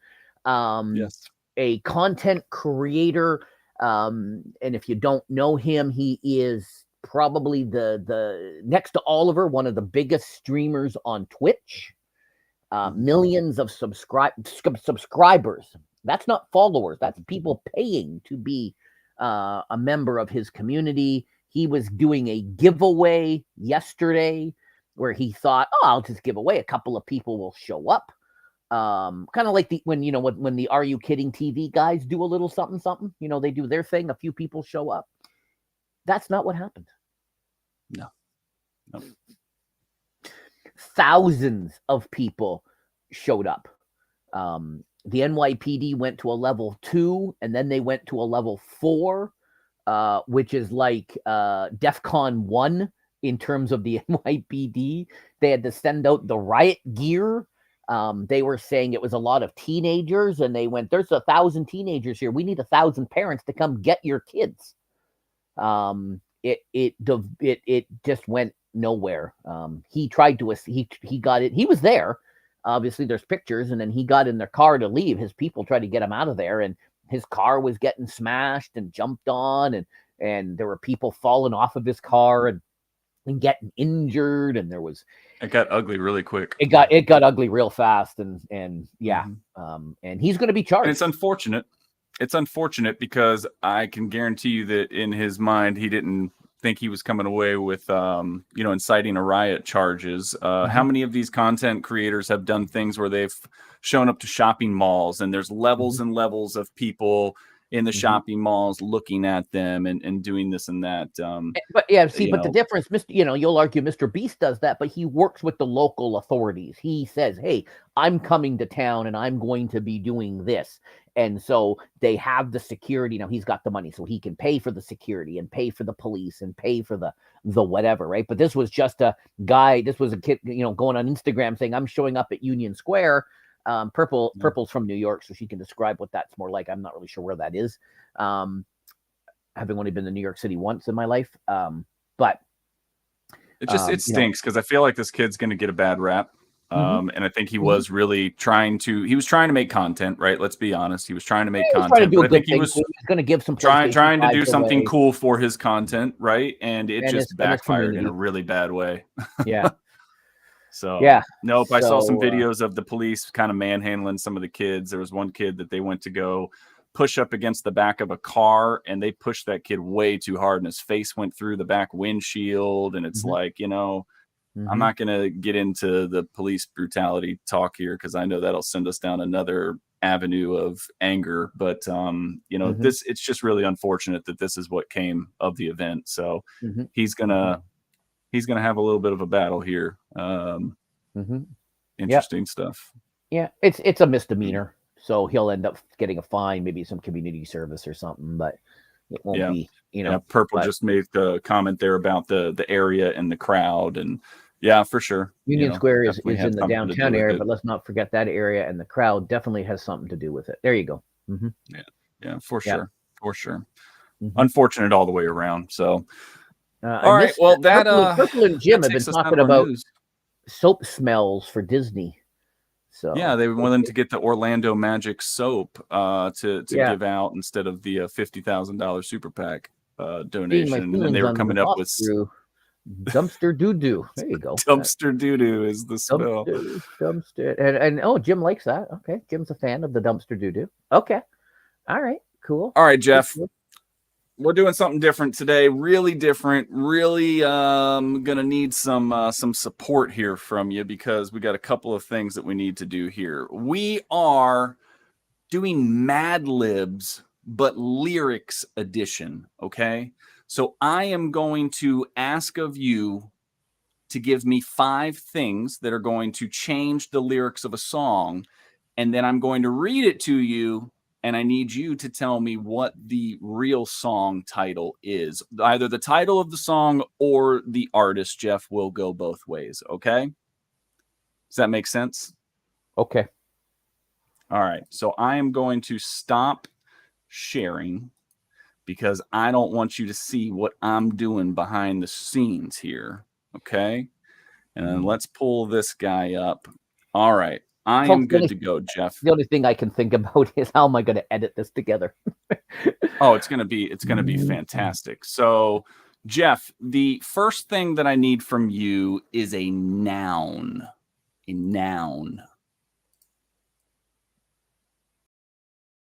A content creator, and if you don't know him, he is probably the next to Oliver, one of the biggest streamers on Twitch. Millions of subscribers. That's not followers. That's people paying to be a member of his community. He was doing a giveaway yesterday where he thought, I'll just give away, a couple of people will show up. Kind of like when the Are You Kidding TV guys do a little something, they do their thing, a few people show up. That's not what happened. No. Thousands of people showed up. The NYPD went to a level 2, and then they went to a level 4, which is like DEFCON 1 in terms of the NYPD. They had to send out the riot gear. They were saying it was a lot of teenagers, and they went, there's 1,000 teenagers here. We need 1,000 parents to come get your kids. It just went nowhere. He tried to, he got it. He was there. Obviously there's pictures, and then he got in their car to leave. His people tried to get him out of there, and his car was getting smashed and jumped on, and and there were people falling off of his car and getting injured, and there was it got ugly really quick. It got ugly real fast, and yeah, and he's going to be charged. And it's unfortunate. It's unfortunate because I can guarantee you that in his mind he didn't think he was coming away with inciting a riot charges. How many of these content creators have done things where they've shown up to shopping malls and there's levels and levels of people in the shopping malls looking at them and doing this and that. But yeah, see, but the difference, you'll argue Mr. Beast does that, but he works with the local authorities. He says, hey, I'm coming to town and I'm going to be doing this. And so they have the security. Now he's got the money, so he can pay for the security and pay for the police and pay for the whatever, right? But this was just a guy, this was a kid, going on Instagram saying, I'm showing up at Union Square. Purple's from New York, so she can describe what that's more like. I'm not really sure where that is. Having only been to New York City once in my life. But it stinks because I feel like this kid's going to get a bad rap. And I think he was really trying to make content, right? Let's be honest. He was trying to make content. But I think he was going to give some trying to do something cool for his content, right? And it just backfired in a really bad way. Yeah. So yeah, nope. I saw some videos of the police kind of manhandling some of the kids. There was one kid that they went to go push up against the back of a car, and they pushed that kid way too hard, and his face went through the back windshield. And it's like, I'm not going to get into the police brutality talk here because I know that'll send us down another avenue of anger. But it's just really unfortunate that this is what came of the event. So he's gonna have a little bit of a battle here. Interesting stuff. Yeah, it's a misdemeanor, so he'll end up getting a fine, maybe some community service or something, but it won't be, Purple just made the comment there about the area and the crowd, and yeah, for sure. Union Square is in the downtown area, but let's not forget that area, and the crowd definitely has something to do with it. There you go. Yeah, for sure. Unfortunate all the way around. So all right, well, Purple and Jim have been talking about soap smells for Disney. So yeah, they wanted to get the Orlando Magic soap to give out instead of the $50,000 super PAC donation, and then they were coming up with dumpster doo-doo. There you go. Dumpster doo-doo is the spell. Dumpster. And Jim likes that. Okay, Jim's a fan of the dumpster doo-doo. Okay, all right, cool. All right, Jeff. We're doing something different today, really different, really gonna need some support here from you because we got a couple of things that we need to do here. We are doing Mad Libs, but lyrics edition, okay? So I am going to ask of you to give me 5 things that are going to change the lyrics of a song, and then I'm going to read it to you, and I need you to tell me what the real song title is. Either the title of the song or the artist. Jeff, will go both ways, okay? Does that make sense? Okay. All right. So I am going to stop sharing because I don't want you to see what I'm doing behind the scenes here, okay? And then let's pull this guy up. All right. I am good to go, Jeff. The only thing I can think about is how am I going to edit this together? Oh, it's going to be fantastic. So, Jeff, the first thing that I need from you is a noun. A noun.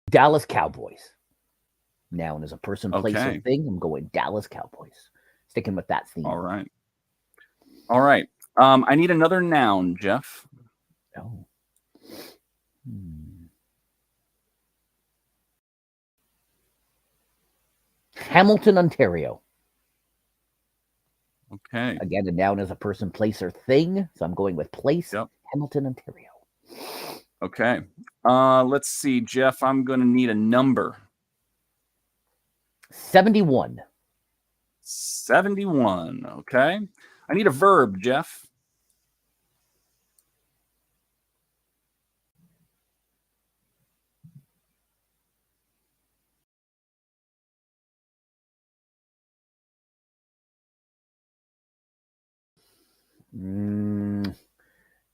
Dallas Cowboys. Noun is a person, place, or thing. I'm going Dallas Cowboys. Sticking with that theme. All right. All right. I need another noun, Jeff. Oh. Hamilton, Ontario. Okay. Again, a noun is a person, place, or thing. So I'm going with place. Yep. Hamilton, Ontario. Okay. Let's see, Jeff. I'm going to need a number. 71. 71. Okay. I need a verb, Jeff.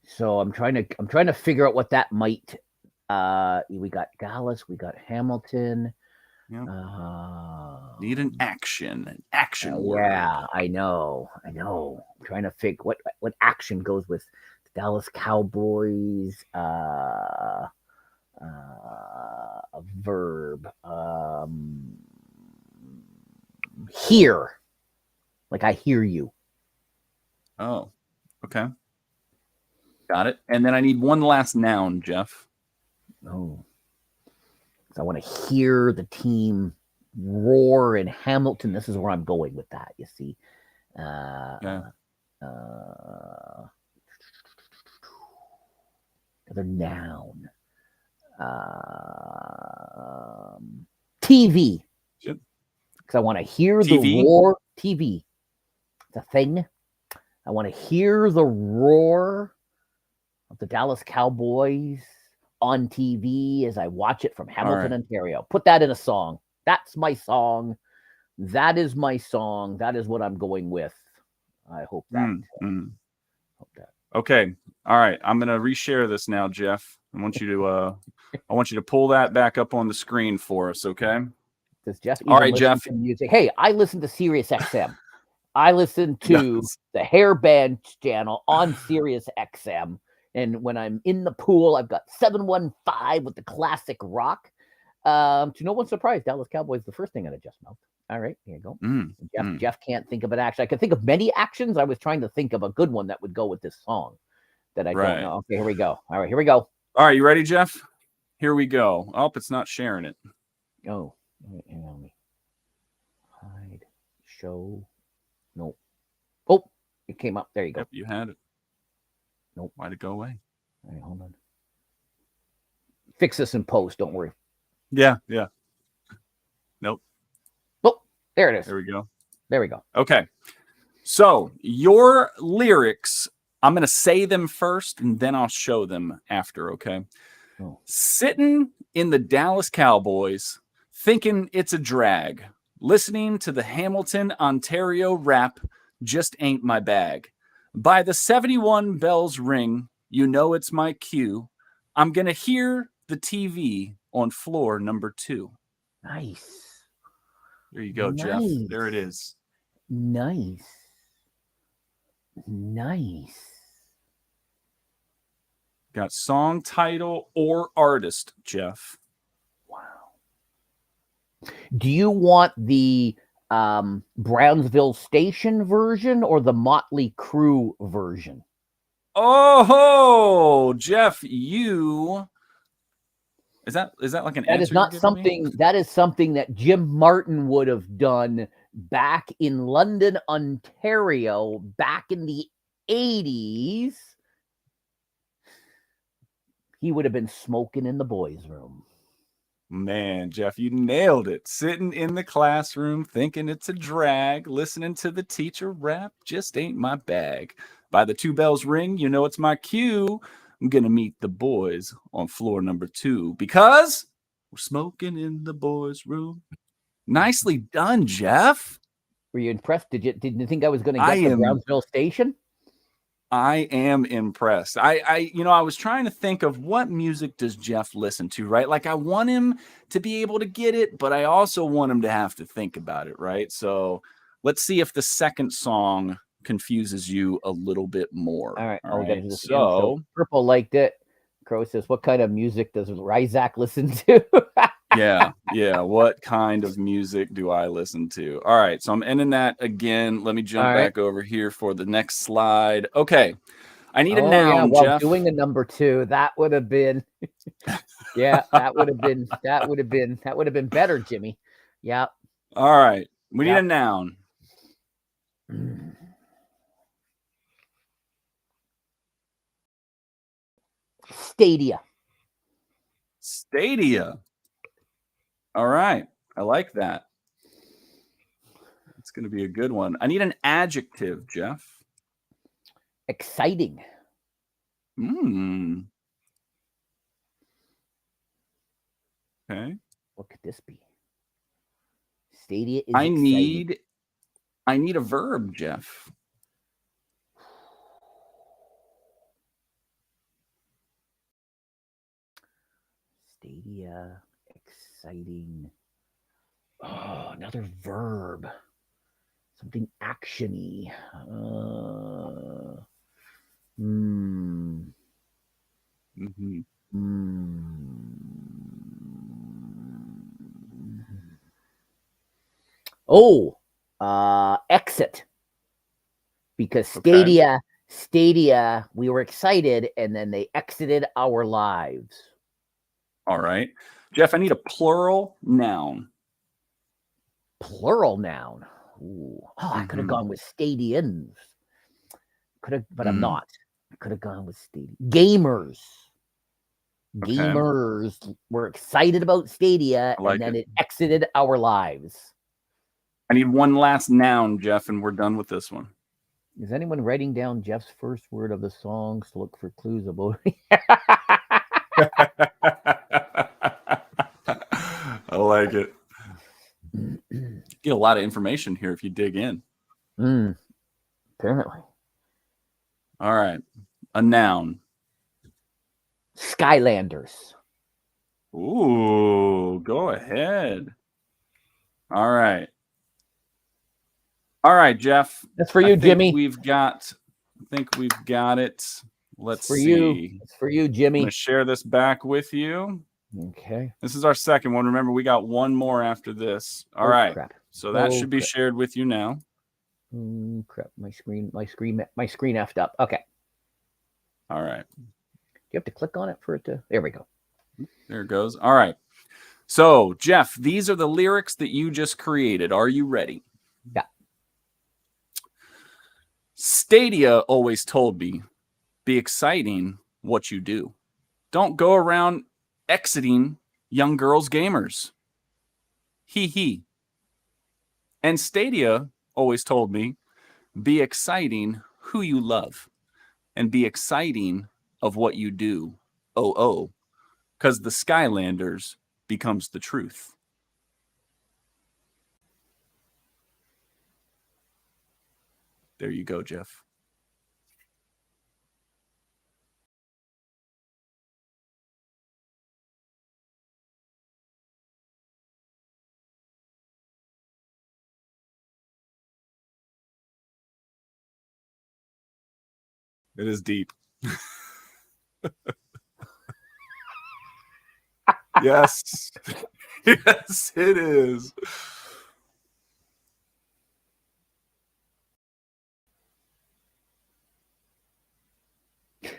So I'm trying to figure out what that might. We got Dallas, we got Hamilton. Yep. Need an action word. Yeah, I know. I'm trying to think what action goes with the Dallas Cowboys. A verb. Hear. Like I hear you. Oh, okay. Got it. And then I need one last noun, Jeff. Oh. So I want to hear the team roar in Hamilton. This is where I'm going with that, you see. Another noun. TV. Because I want to hear the roar. TV. It's a thing. I want to hear the roar of the Dallas Cowboys on TV as I watch it from Hamilton, Ontario. Put that in a song. That's my song. That is my song. That is what I'm going with. I hope that. Hope that. Okay. All right. I'm gonna reshare this now, Jeff. I want you to pull that back up on the screen for us. Okay. Does Jeff all right, Jeff. To music? Hey, I listen to Sirius XM. I listen to the Hairband channel on Sirius XM. And when I'm in the pool, I've got 715 with the classic rock. To no one's surprise, Dallas Cowboys the first thing out of Jeff's mouth. All right, here you go. Jeff can't think of an action. I could think of many actions. I was trying to think of a good one that would go with this song that I don't know. Okay, here we go. All right, here we go. All right, you ready, Jeff? Here we go. Oh, it's not sharing it. Oh, hang on me. Hide, show. Nope. Oh, it came up. There you go. Yep, you had it. Nope. Why'd it go away? All right, hold on. Fix this in post. Don't worry. Yeah. Nope. Oh, there it is. There we go. There we go. Okay. So your lyrics, I'm going to say them first and then I'll show them after. Okay. Oh. Sitting in the Dallas Cowboys, thinking it's a drag. Listening to the Hamilton, Ontario rap just ain't my bag. By the 71 bells ring, you know it's my cue. I'm going to hear the TV on floor number 2. Nice. There you go, nice. Jeff. There it is. Nice. Got song title or artist, Jeff. Wow. Do you want the Brownsville Station version or the Motley Crue version? Oh, Jeff, you is that like an that answer? Is not something that is something that Jim Martin would have done back in London, Ontario, back in the 80s. He would have been smoking in the boys' room. Man, Jeff, you nailed it. Sitting in the classroom, thinking it's a drag, listening to the teacher rap just ain't my bag. By the 2 bells ring, you know it's my cue. I'm going to meet the boys on floor number 2 because we're smoking in the boys' room. Nicely done, Jeff. Were you impressed? Did you think I was going to get the Brownsville Station? I am impressed. I was trying to think of what music does Jeff listen to, right? Like I want him to be able to get it, but I also want him to have to think about it, right? So let's see if the second song confuses you a little bit more. All right. All right. So Purple liked it. Crow says, what kind of music does Ryzak listen to? Yeah. What kind of music do I listen to? All right. So I'm ending that again. Let me jump back over here for the next slide. Okay. I need a noun, Jeff. Doing a number 2, that would have been that would have been better, Jimmy. Yeah. All right. We need a noun. Stadia. All right. I like that. It's going to be a good one. I need an adjective, Jeff. Exciting. Okay. What could this be? Stadia is exciting. I need a verb, Jeff. Stadia, exciting. Oh, another verb. Something actiony. Mm-hmm. Oh, exit. Because Stadia, we were excited, and then they exited our lives. All right. Jeff, I need a plural noun. Plural noun. Ooh. Oh, I could have gone with stadians. Could have, but I'm not. I could have gone with Stadia. Gamers. Okay. Gamers were excited about Stadia, and then it exited our lives. I need one last noun, Jeff, and we're done with this one. Is anyone writing down Jeff's first word of the songs to look for clues about it? I like it. Get a lot of information here if you dig in. Apparently. All right. A noun. Skylanders. Ooh, go ahead. All right. All right, Jeff. That's for you, Jimmy. I think we've got it. Let's see. You. It's for you, Jimmy. I'm going to share this back with you. Okay. This is our second one. Remember, we got one more after this. All right. Crap. So that should be shared with you now. Crap. My screen effed up. Okay. All right. Do you have to click on it for it to? There we go. There it goes. All right. So, Jeff, these are the lyrics that you just created. Are you ready? Yeah. Stadia always told me, be exciting what you do. Don't go around exiting young girls' gamers. Hee hee. And Stadia always told me, be exciting who you love and be exciting of what you do. Oh, because the Skylanders becomes the truth. There you go, Jeff. It is deep. Yes. Yes, it is.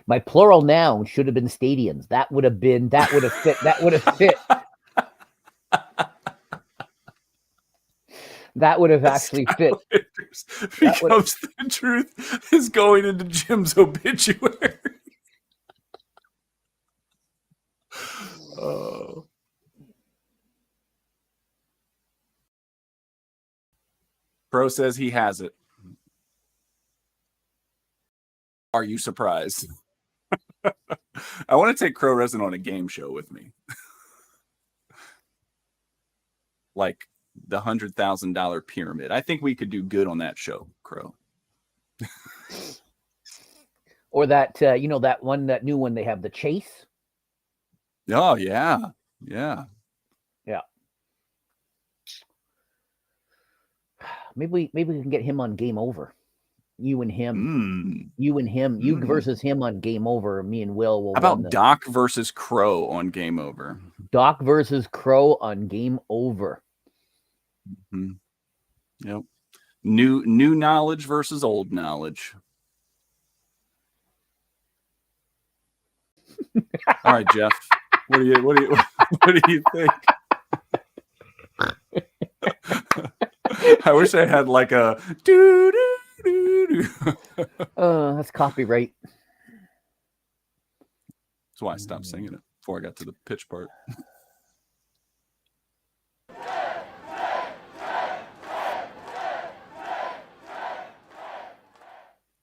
My plural noun should have been stadiums. That would have fit. That would have actually fit. Becomes the truth is going into Jim's obituary. Oh. Pro says he has it. Are you surprised? I want to take Crow Resin on a game show with me. Like the $100,000 pyramid. I think we could do good on that show, Crow. Or that, that new one they have, the Chase. Oh, yeah. Yeah. Yeah. Maybe we can get him on Game Over. You and him. You versus him on Game Over. Me and Will will. How about Doc versus Crow on Game Over? Doc versus Crow on Game Over. Yep. New knowledge versus old knowledge. All right, Jeff. What do you think? I wish I had like a doo doo doo doo. That's copyright. That's why I stopped singing it before I got to the pitch part.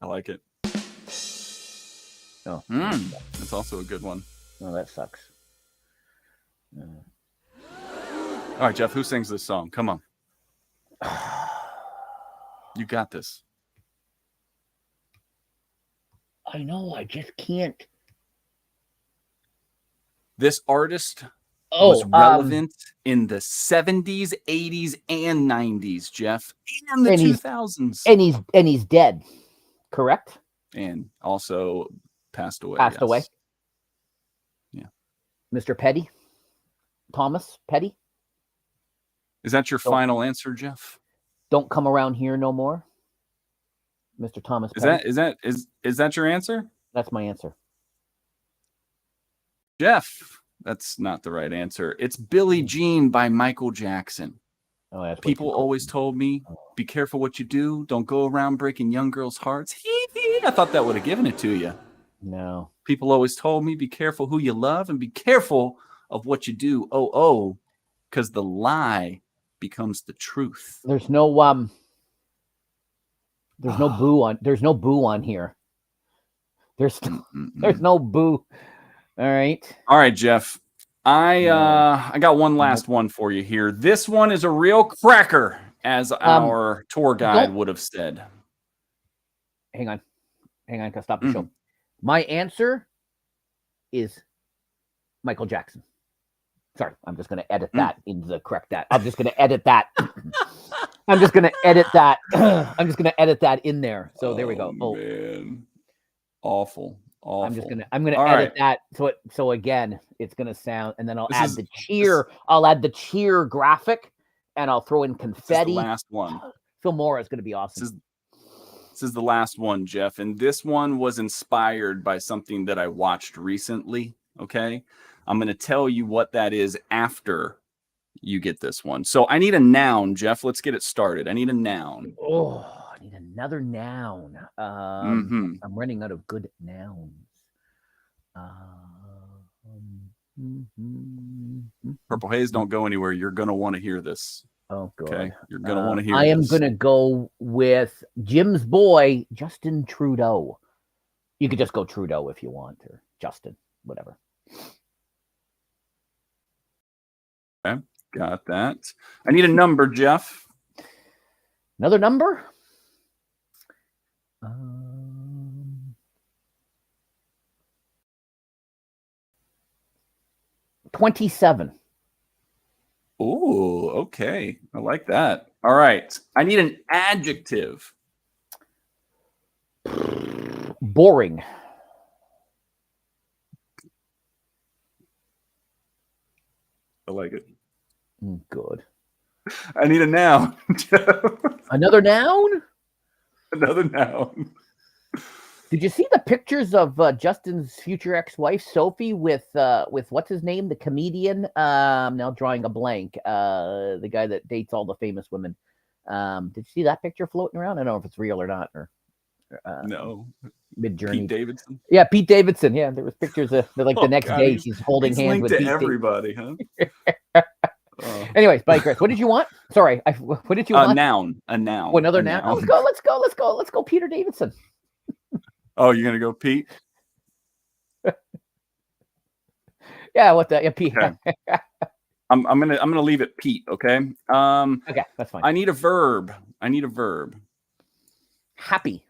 I like it. Oh, that's also a good one. Oh, that sucks. All right, Jeff, who sings this song? Come on. You got this. I know, I just can't. This artist was relevant in the 70s, 80s, and 90s, Jeff, and the 2000s. And he's dead, correct? And also passed away. Passed away. Yeah. Mr. Petty? Thomas Petty? Is that your final answer, Jeff? Don't come around here no more, Mr. Thomas Petty. Is that your answer? That's my answer. Jeff, that's not the right answer. It's Billie Jean by Michael Jackson. Oh, that's People always told me, be careful what you do. Don't go around breaking young girls' hearts. I thought that would have given it to you. No. People always told me, be careful who you love and be careful of what you do. Because the lie becomes the truth. There's no boo on here. There's no boo. All right, Jeff. I got one last one for you here. This one is a real cracker, as our tour guide would have said. Hang on, gotta stop the show. My answer is Michael Jackson. Sorry, I'm just gonna edit that into the correct that. I'm just gonna edit that. I'm just gonna edit that in there. So there we go. Oh man, awful. I'm gonna edit that. So again, it's gonna sound, and then I'll add the cheer. I'll add the cheer graphic, and I'll throw in confetti. This is the last one. Phil Mora is gonna be awesome. This is the last one, Jeff, and this one was inspired by something that I watched recently. Okay, I'm gonna tell you what that is after you get this one. So I need a noun, Jeff. Let's get it started. I need a noun. Oh, I need another noun. I'm running out of good nouns. Purple Haze, don't go anywhere. You're going to want to hear this. Oh, God. Okay, you're going to want to hear I this. am going to go with Jim's boy, Justin Trudeau. You could just go Trudeau if you want, or Justin, whatever. Okay, got that. I need a number, Jeff. Another number? 27. Oh, okay. I like that. All right. I need an adjective. Boring. I like it. Good. I need a noun. Another noun? Another noun. Did you see the pictures of Justin's future ex-wife Sophie with what's his name, the comedian? Now drawing a blank. The guy that dates all the famous women. Did you see that picture floating around? I don't know if it's real or not. Or no. Mid-journey. Pete Davidson. Yeah, Pete Davidson. Yeah, there was pictures of the next day she's holding hands with to Pete everybody, huh? Anyways, Buddy Chris, what did you want? Sorry, what did you want? A noun. Oh, another noun. Let's go, Peter Davidson. Oh, you're gonna go Pete? Yeah, what the Pete? Okay. I'm gonna leave it Pete. Okay. Okay, that's fine. I need a verb. Happy.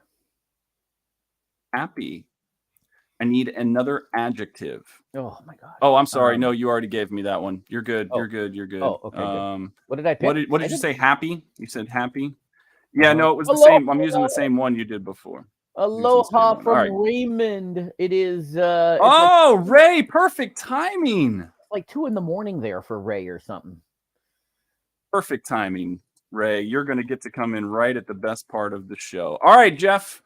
I need another adjective. Oh my God. Oh, I'm sorry. No, you already gave me that one. You're good. You're good. Oh, okay. Good. What did I pick? What did you say? Happy? You said happy? Yeah, no, it was the same. I'm using the same one you did before. Aloha from Raymond. It is Ray, perfect timing. It's like 2 a.m. there for Ray or something. Perfect timing, Ray. You're gonna get to come in right at the best part of the show. All right, Jeff.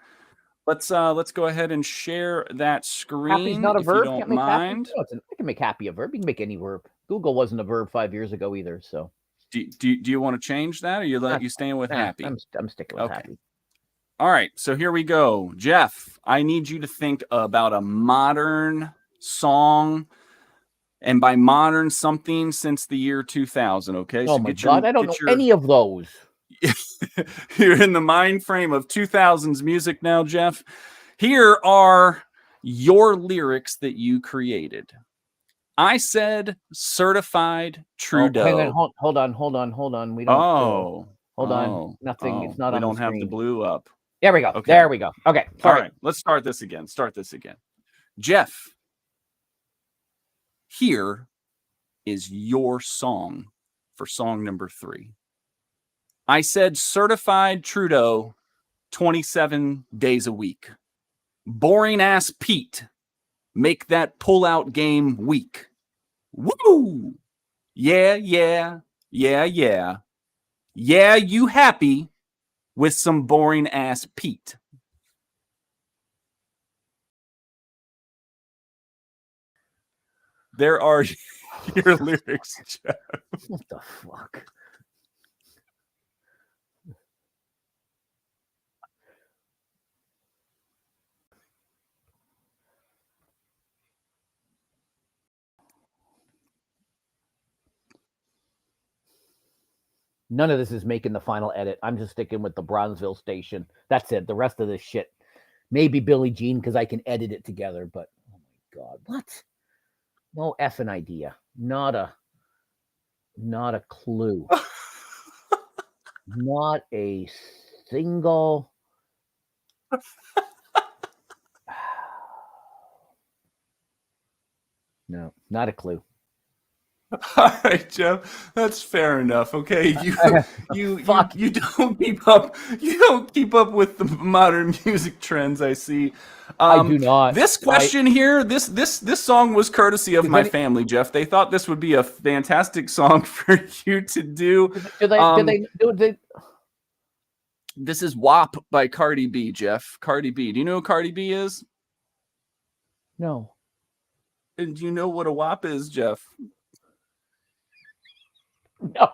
Let's go ahead and share that screen. Happy's not a verb. If you don't mind. I can make happy a verb. You can make any verb. Google wasn't a verb 5 years ago either. So, do you want to change that, or you staying with happy? I'm sticking with happy. All right. So here we go, Jeff. I need you to think about a modern song, and by modern, something since the year 2000. Okay. Oh my God, I don't know any of those. You're in the mind frame of 2000s music now, Jeff. Here are your lyrics that you created. I said certified Trudeau. Oh, hang on, hold on. We don't. Hold on. Nothing. It's not on the screen. We don't have the blue up. There we go. Okay. There we go. Okay. Sorry. All right. Let's start this again. Jeff. Here is your song for song number 3? I said certified Trudeau 27 days a week. Boring ass Pete, make that pull-out game weak. Woo! Yeah, yeah, yeah, yeah. Yeah, you happy with some boring ass Pete. There are your lyrics, Jeff. What the fuck? None of this is making the final edit. I'm just sticking with the Bronzeville station. That's it. The rest of this shit, maybe Billie Jean, because I can edit it together. But oh my god, what? No effing idea. Not a clue. Not a single. No, not a clue. All right, Jeff, that's fair enough. Okay, you don't keep up. You don't keep up with the modern music trends. I see. I do not. This question here, this song was courtesy of my family, Jeff. They thought this would be a fantastic song for you to do. This is WAP by Cardi B, Jeff. Cardi B. Do you know who Cardi B is? No. And do you know what a WAP is, Jeff? No.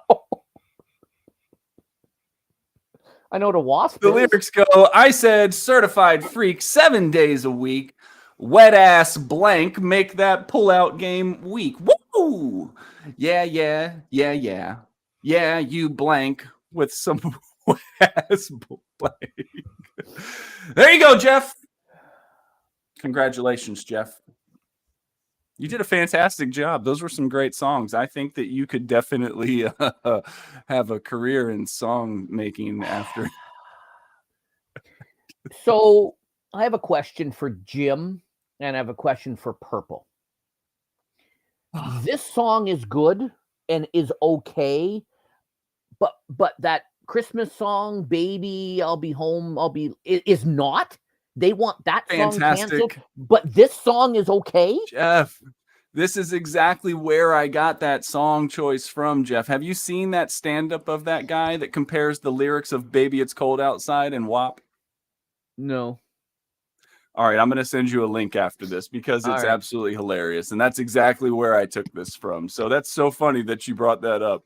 I know what a wasp the is. lyrics go, I said certified freak 7 days a week. Wet ass blank, make that pull-out game weak. Woo! Yeah, yeah, yeah, yeah. Yeah, you blank with some wet ass blank. There you go, Jeff. Congratulations, Jeff. You did a fantastic job. Those were some great songs. I think that you could definitely have a career in song making after. So I have a question for Jim, and I have a question for Purple. This song is good and is okay, but that Christmas song, "Baby, I'll Be Home, is not. They want that song canceled, but this song is okay. Jeff, this is exactly where I got that song choice from, Jeff. Have you seen that stand-up of that guy that compares the lyrics of "Baby, It's Cold Outside" and WAP? No. All right, I'm going to send you a link after this because it's absolutely hilarious. And that's exactly where I took this from. So that's so funny that you brought that up.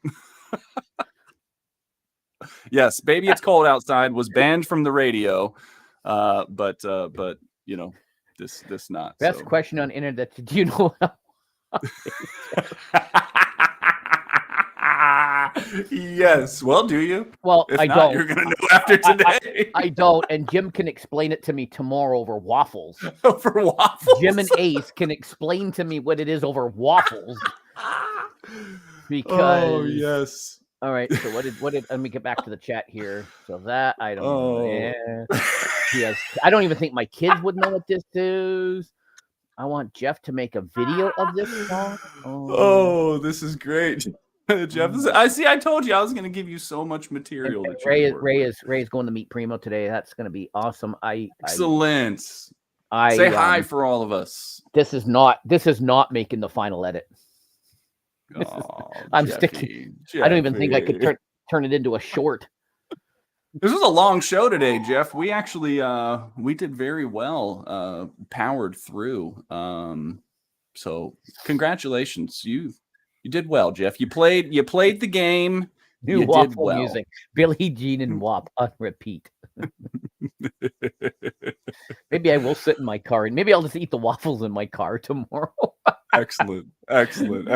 Yes, "Baby, It's Cold Outside" was banned from the radio. But you know, this not. Best question on internet. Do you know Yes. Well, do you? Well, if I not, don't. You're gonna know after today. I don't, and Jim can explain it to me tomorrow over waffles. Over waffles? Jim and Ace can explain to me what it is over waffles. Because yes. All right. So what did let me get back to the chat here. So that I don't know. Yes. I don't even think my kids would know what this is. I want Jeff to make a video of this song. Oh, this is great. Jeff, I told you I was going to give you so much material. And Ray is going to meet Primo today. That's going to be awesome. Excellent. Say hi for all of us. This is not making the final edit. I'm sticking. I don't even think I could turn it into a short. This was a long show today, Jeff. We actually we did very well, powered through. So congratulations. You did well, Jeff. You played the game. New waffle music. Billie Jean and WAP on repeat. Maybe I will sit in my car and maybe I'll just eat the waffles in my car tomorrow. Excellent. So Excellent.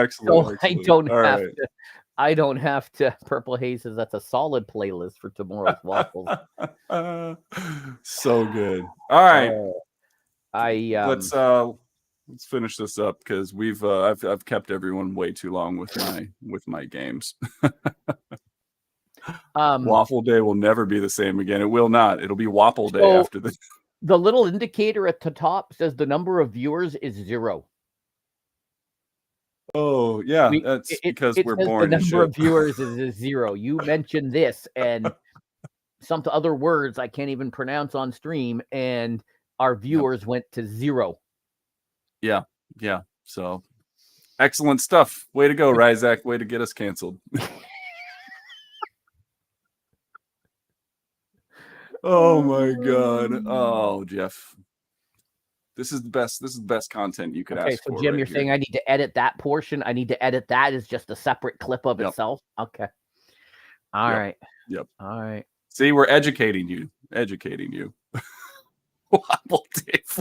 I don't have to. Purple Haze says that's a solid playlist for tomorrow's waffles. So good. All right. Let's finish this up because I've kept everyone way too long with my games. Waffle Day will never be the same again. It will not. It'll be Waffle Day after this. The little indicator at the top says the number of viewers is 0. Oh yeah, that's because it we're says born the to number shit. of viewers is 0. You mentioned this and some other words I can't even pronounce on stream, and our viewers went to 0. Yeah. So excellent stuff. Way to go, Ryzak. Way to get us canceled. Oh my god. Oh, Jeff. This is the best. This is the best content you could ask for. So Jim, right you're here. saying I need to edit that portion. I need to edit that as just a separate clip of itself. Okay. All right. Yep. All right. See, we're educating you. Wobble Dave.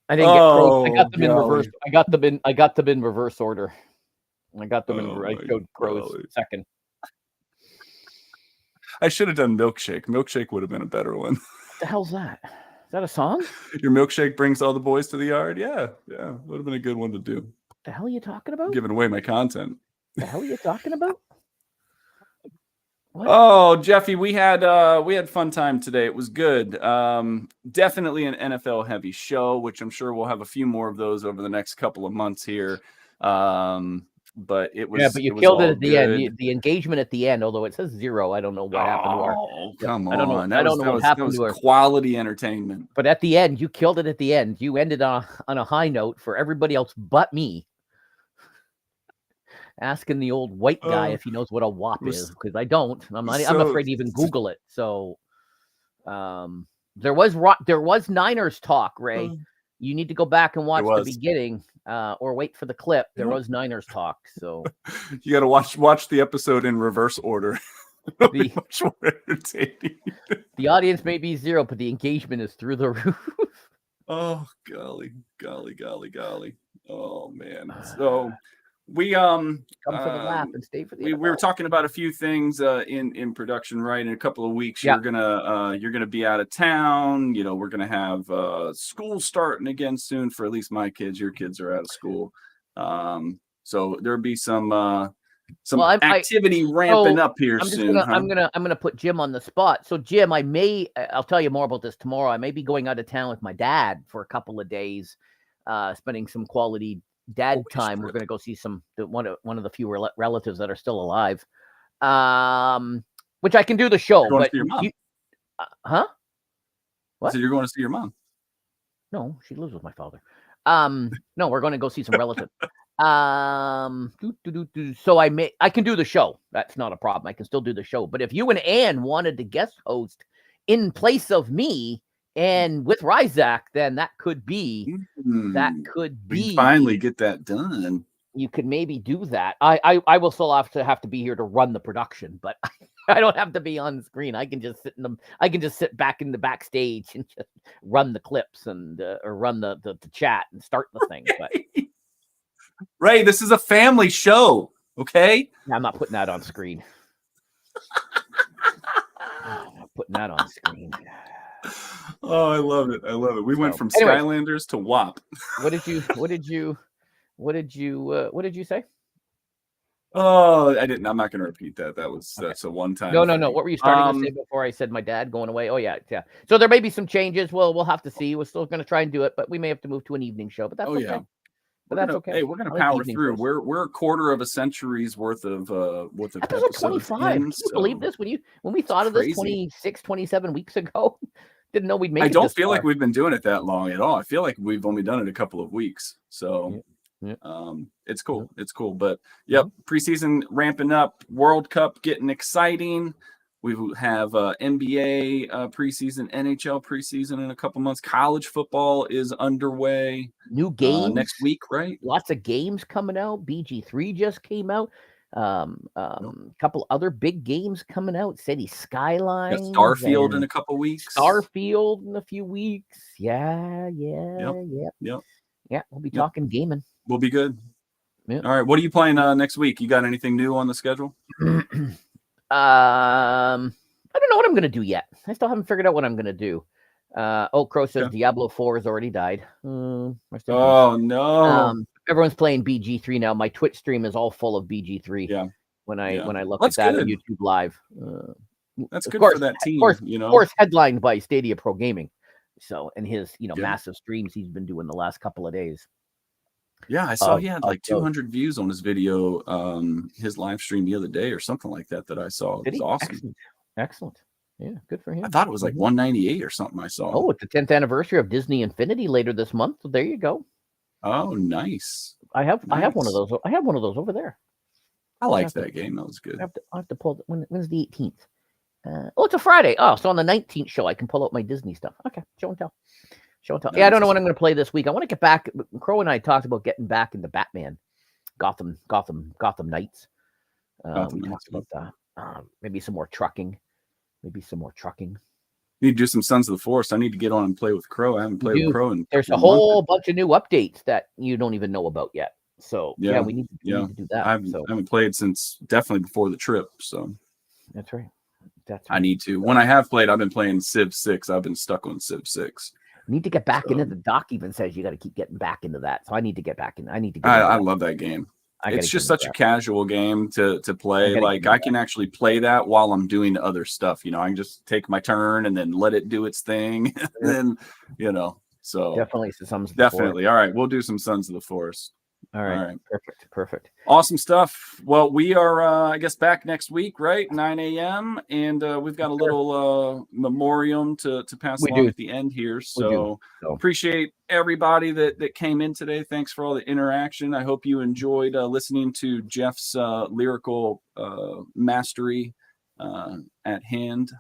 I didn't get Crows. I got them in reverse. I got them in reverse order. I got them in. I showed Crows second. I should have done Milkshake. Milkshake would have been a better one. What the hell's that? Is that a song? Your milkshake brings all the boys to the yard. Yeah, would have been a good one to do. What the hell are you talking about? Giving away my content. What the hell are you talking about? What? Oh, Jeffy, we had fun time today. It was good. Definitely an NFL heavy show, which I'm sure we'll have a few more of those over the next couple of months here. But it was but you killed it at the end. The engagement at the end, although it says 0, I don't know what happened to her. Oh, come on! I don't know what happened to her. Quality entertainment. But at the end, you killed it at the end. You ended on a high note for everybody else but me. Asking the old white guy if he knows what a WAP is, because I don't. I'm afraid to even Google it. So, there was Niners talk, Ray. You need to go back and watch the beginning, or wait for the clip. There was Niners talk. So you got to watch the episode in reverse order. Much more entertaining. The audience may be 0, but the engagement is through the roof. Oh golly. Oh man. So we come for the laugh and stay for the. We were talking about a few things in production, right? In a couple of weeks, you're gonna be out of town. You know, we're gonna have school starting again soon for at least my kids. Your kids are out of school, so there'll be some activity ramping up here soon. I'm gonna put Jim on the spot. So Jim, I'll tell you more about this tomorrow. I may be going out of town with my dad for a couple of days, spending some quality dad time. We're going to go see one of the few relatives that are still alive, which I can do the show. But your mom. What? So you're going to see your mom? No, she lives with my father. No, we're going to go see some relatives. So I can do the show. That's not a problem. I can still do the show. But if you and Ann wanted to guest host in place of me and with Ryzak, then that could be. We finally get that done. You could maybe do that. I will still have to be here to run the production, but I don't have to be on screen. I can just sit back in the backstage and just run the clips and or run the chat and start the thing. But Ray, this is a family show, okay? I'm not putting that on screen. I'm not putting that on screen. Oh, I love it. We went from Skylanders to WAP. What did you say? Oh, I didn't. I'm not going to repeat that. That's a one-time. No. What were you starting to say before I said my dad going away? Oh yeah. So there may be some changes. Well, we'll have to see. We're still going to try and do it, but we may have to move to an evening show. But that's okay. Yeah. But that's okay. Hey, we're going to power through. We're a quarter of a century's worth of episodes. 25. Can you believe this? When we thought of this 26, 27 weeks ago, didn't know we'd make it. I don't feel like we've been doing it that long at all. I feel like we've only done it a couple of weeks. So it's cool. It's cool. But preseason ramping up, World Cup getting exciting. We have NBA preseason, NHL preseason in a couple months. College football is underway. New games next week, right? Lots of games coming out. BG3 just came out. Couple other big games coming out. City Skylines. Starfield in a couple weeks. Starfield in a few weeks. Yeah. We'll be talking gaming. We'll be good. All right. What are you playing next week? You got anything new on the schedule? I don't know what I'm going to do yet. I still haven't figured out what I'm going to do. Crow says Diablo 4 has already died. Oh, no. Everyone's playing BG3 now. My Twitch stream is all full of BG3. Yeah. When I look at that on YouTube Live. That's good for that team. Of course, headlined by Stadia Pro Gaming. So, and his, Yeah. massive streams he's been doing the last couple of days. Yeah, I saw he had like those. 200 views on his video, his live stream the other day or something like that I saw. It was awesome. Excellent. Yeah, good for him. I thought it was like 198 or something I saw. Oh, it's the 10th anniversary of Disney Infinity later this month. So there you go. Oh, nice. I have one of those. I have one of those over there. I liked that game. That was good. I have to pull when's the 18th? It's a Friday. Oh, so on the 19th show I can pull out my Disney stuff. Okay, show and tell. Yeah, I don't know what I'm going to play this week. I want to get back. Crow and I talked about getting back into Batman, Gotham Knights. We talked about that. Maybe some more trucking. Need to do some Sons of the Forest. I need to get on and play with Crow. I haven't played with Crow in There's a whole bunch of new updates that you don't even know about yet. So yeah, we need to do that. I haven't played since definitely before the trip. So that's right. I need to. When I have played, I've been playing Civ 6. I've been stuck on Civ 6. Need to get back into the doc. Even says you got to keep getting back into that. So I need to get back in. I love that game. It's just such a casual game to play. Like I can actually play that while I'm doing other stuff. I can just take my turn and then let it do its thing. And then, so definitely. All right. We'll do some Sons of the Forest. All right. Perfect. Awesome stuff. Well, we are, I guess, back next week, right? 9 a.m. And we've got a little memoriam to pass along at the end here. So appreciate everybody that came in today. Thanks for all the interaction. I hope you enjoyed listening to Jeff's lyrical mastery at hand.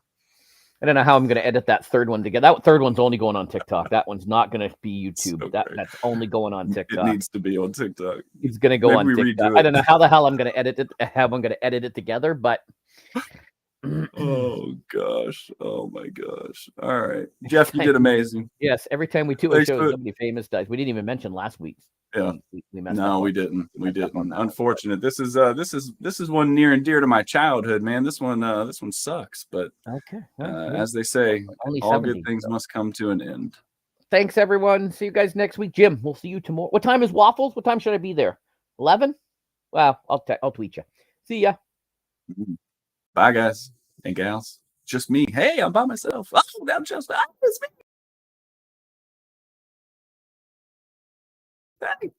I don't know how I'm going to edit that third one together. That third one's only going on TikTok. That one's not going to be YouTube. So that's only going on TikTok. It needs to be on TikTok. It's going to go on TikTok. I don't know how the hell I'm going to edit it. How I'm going to edit it together, but oh gosh, oh my gosh! All right, Jeff, you did amazing. Yes, every time we do a show, somebody famous dies. We didn't even mention last week's. Yeah, we didn't. Unfortunate. This is one near and dear to my childhood, man. This one sucks, but okay. As they say, all good things must come to an end. Thanks, everyone. See you guys next week. Jim, we'll see you tomorrow. What time is Waffles? What time should I be there? 11? Well, I'll tweet you. See ya. Bye, guys and gals. Just me. Hey, I'm by myself. Oh, it's me. Hey.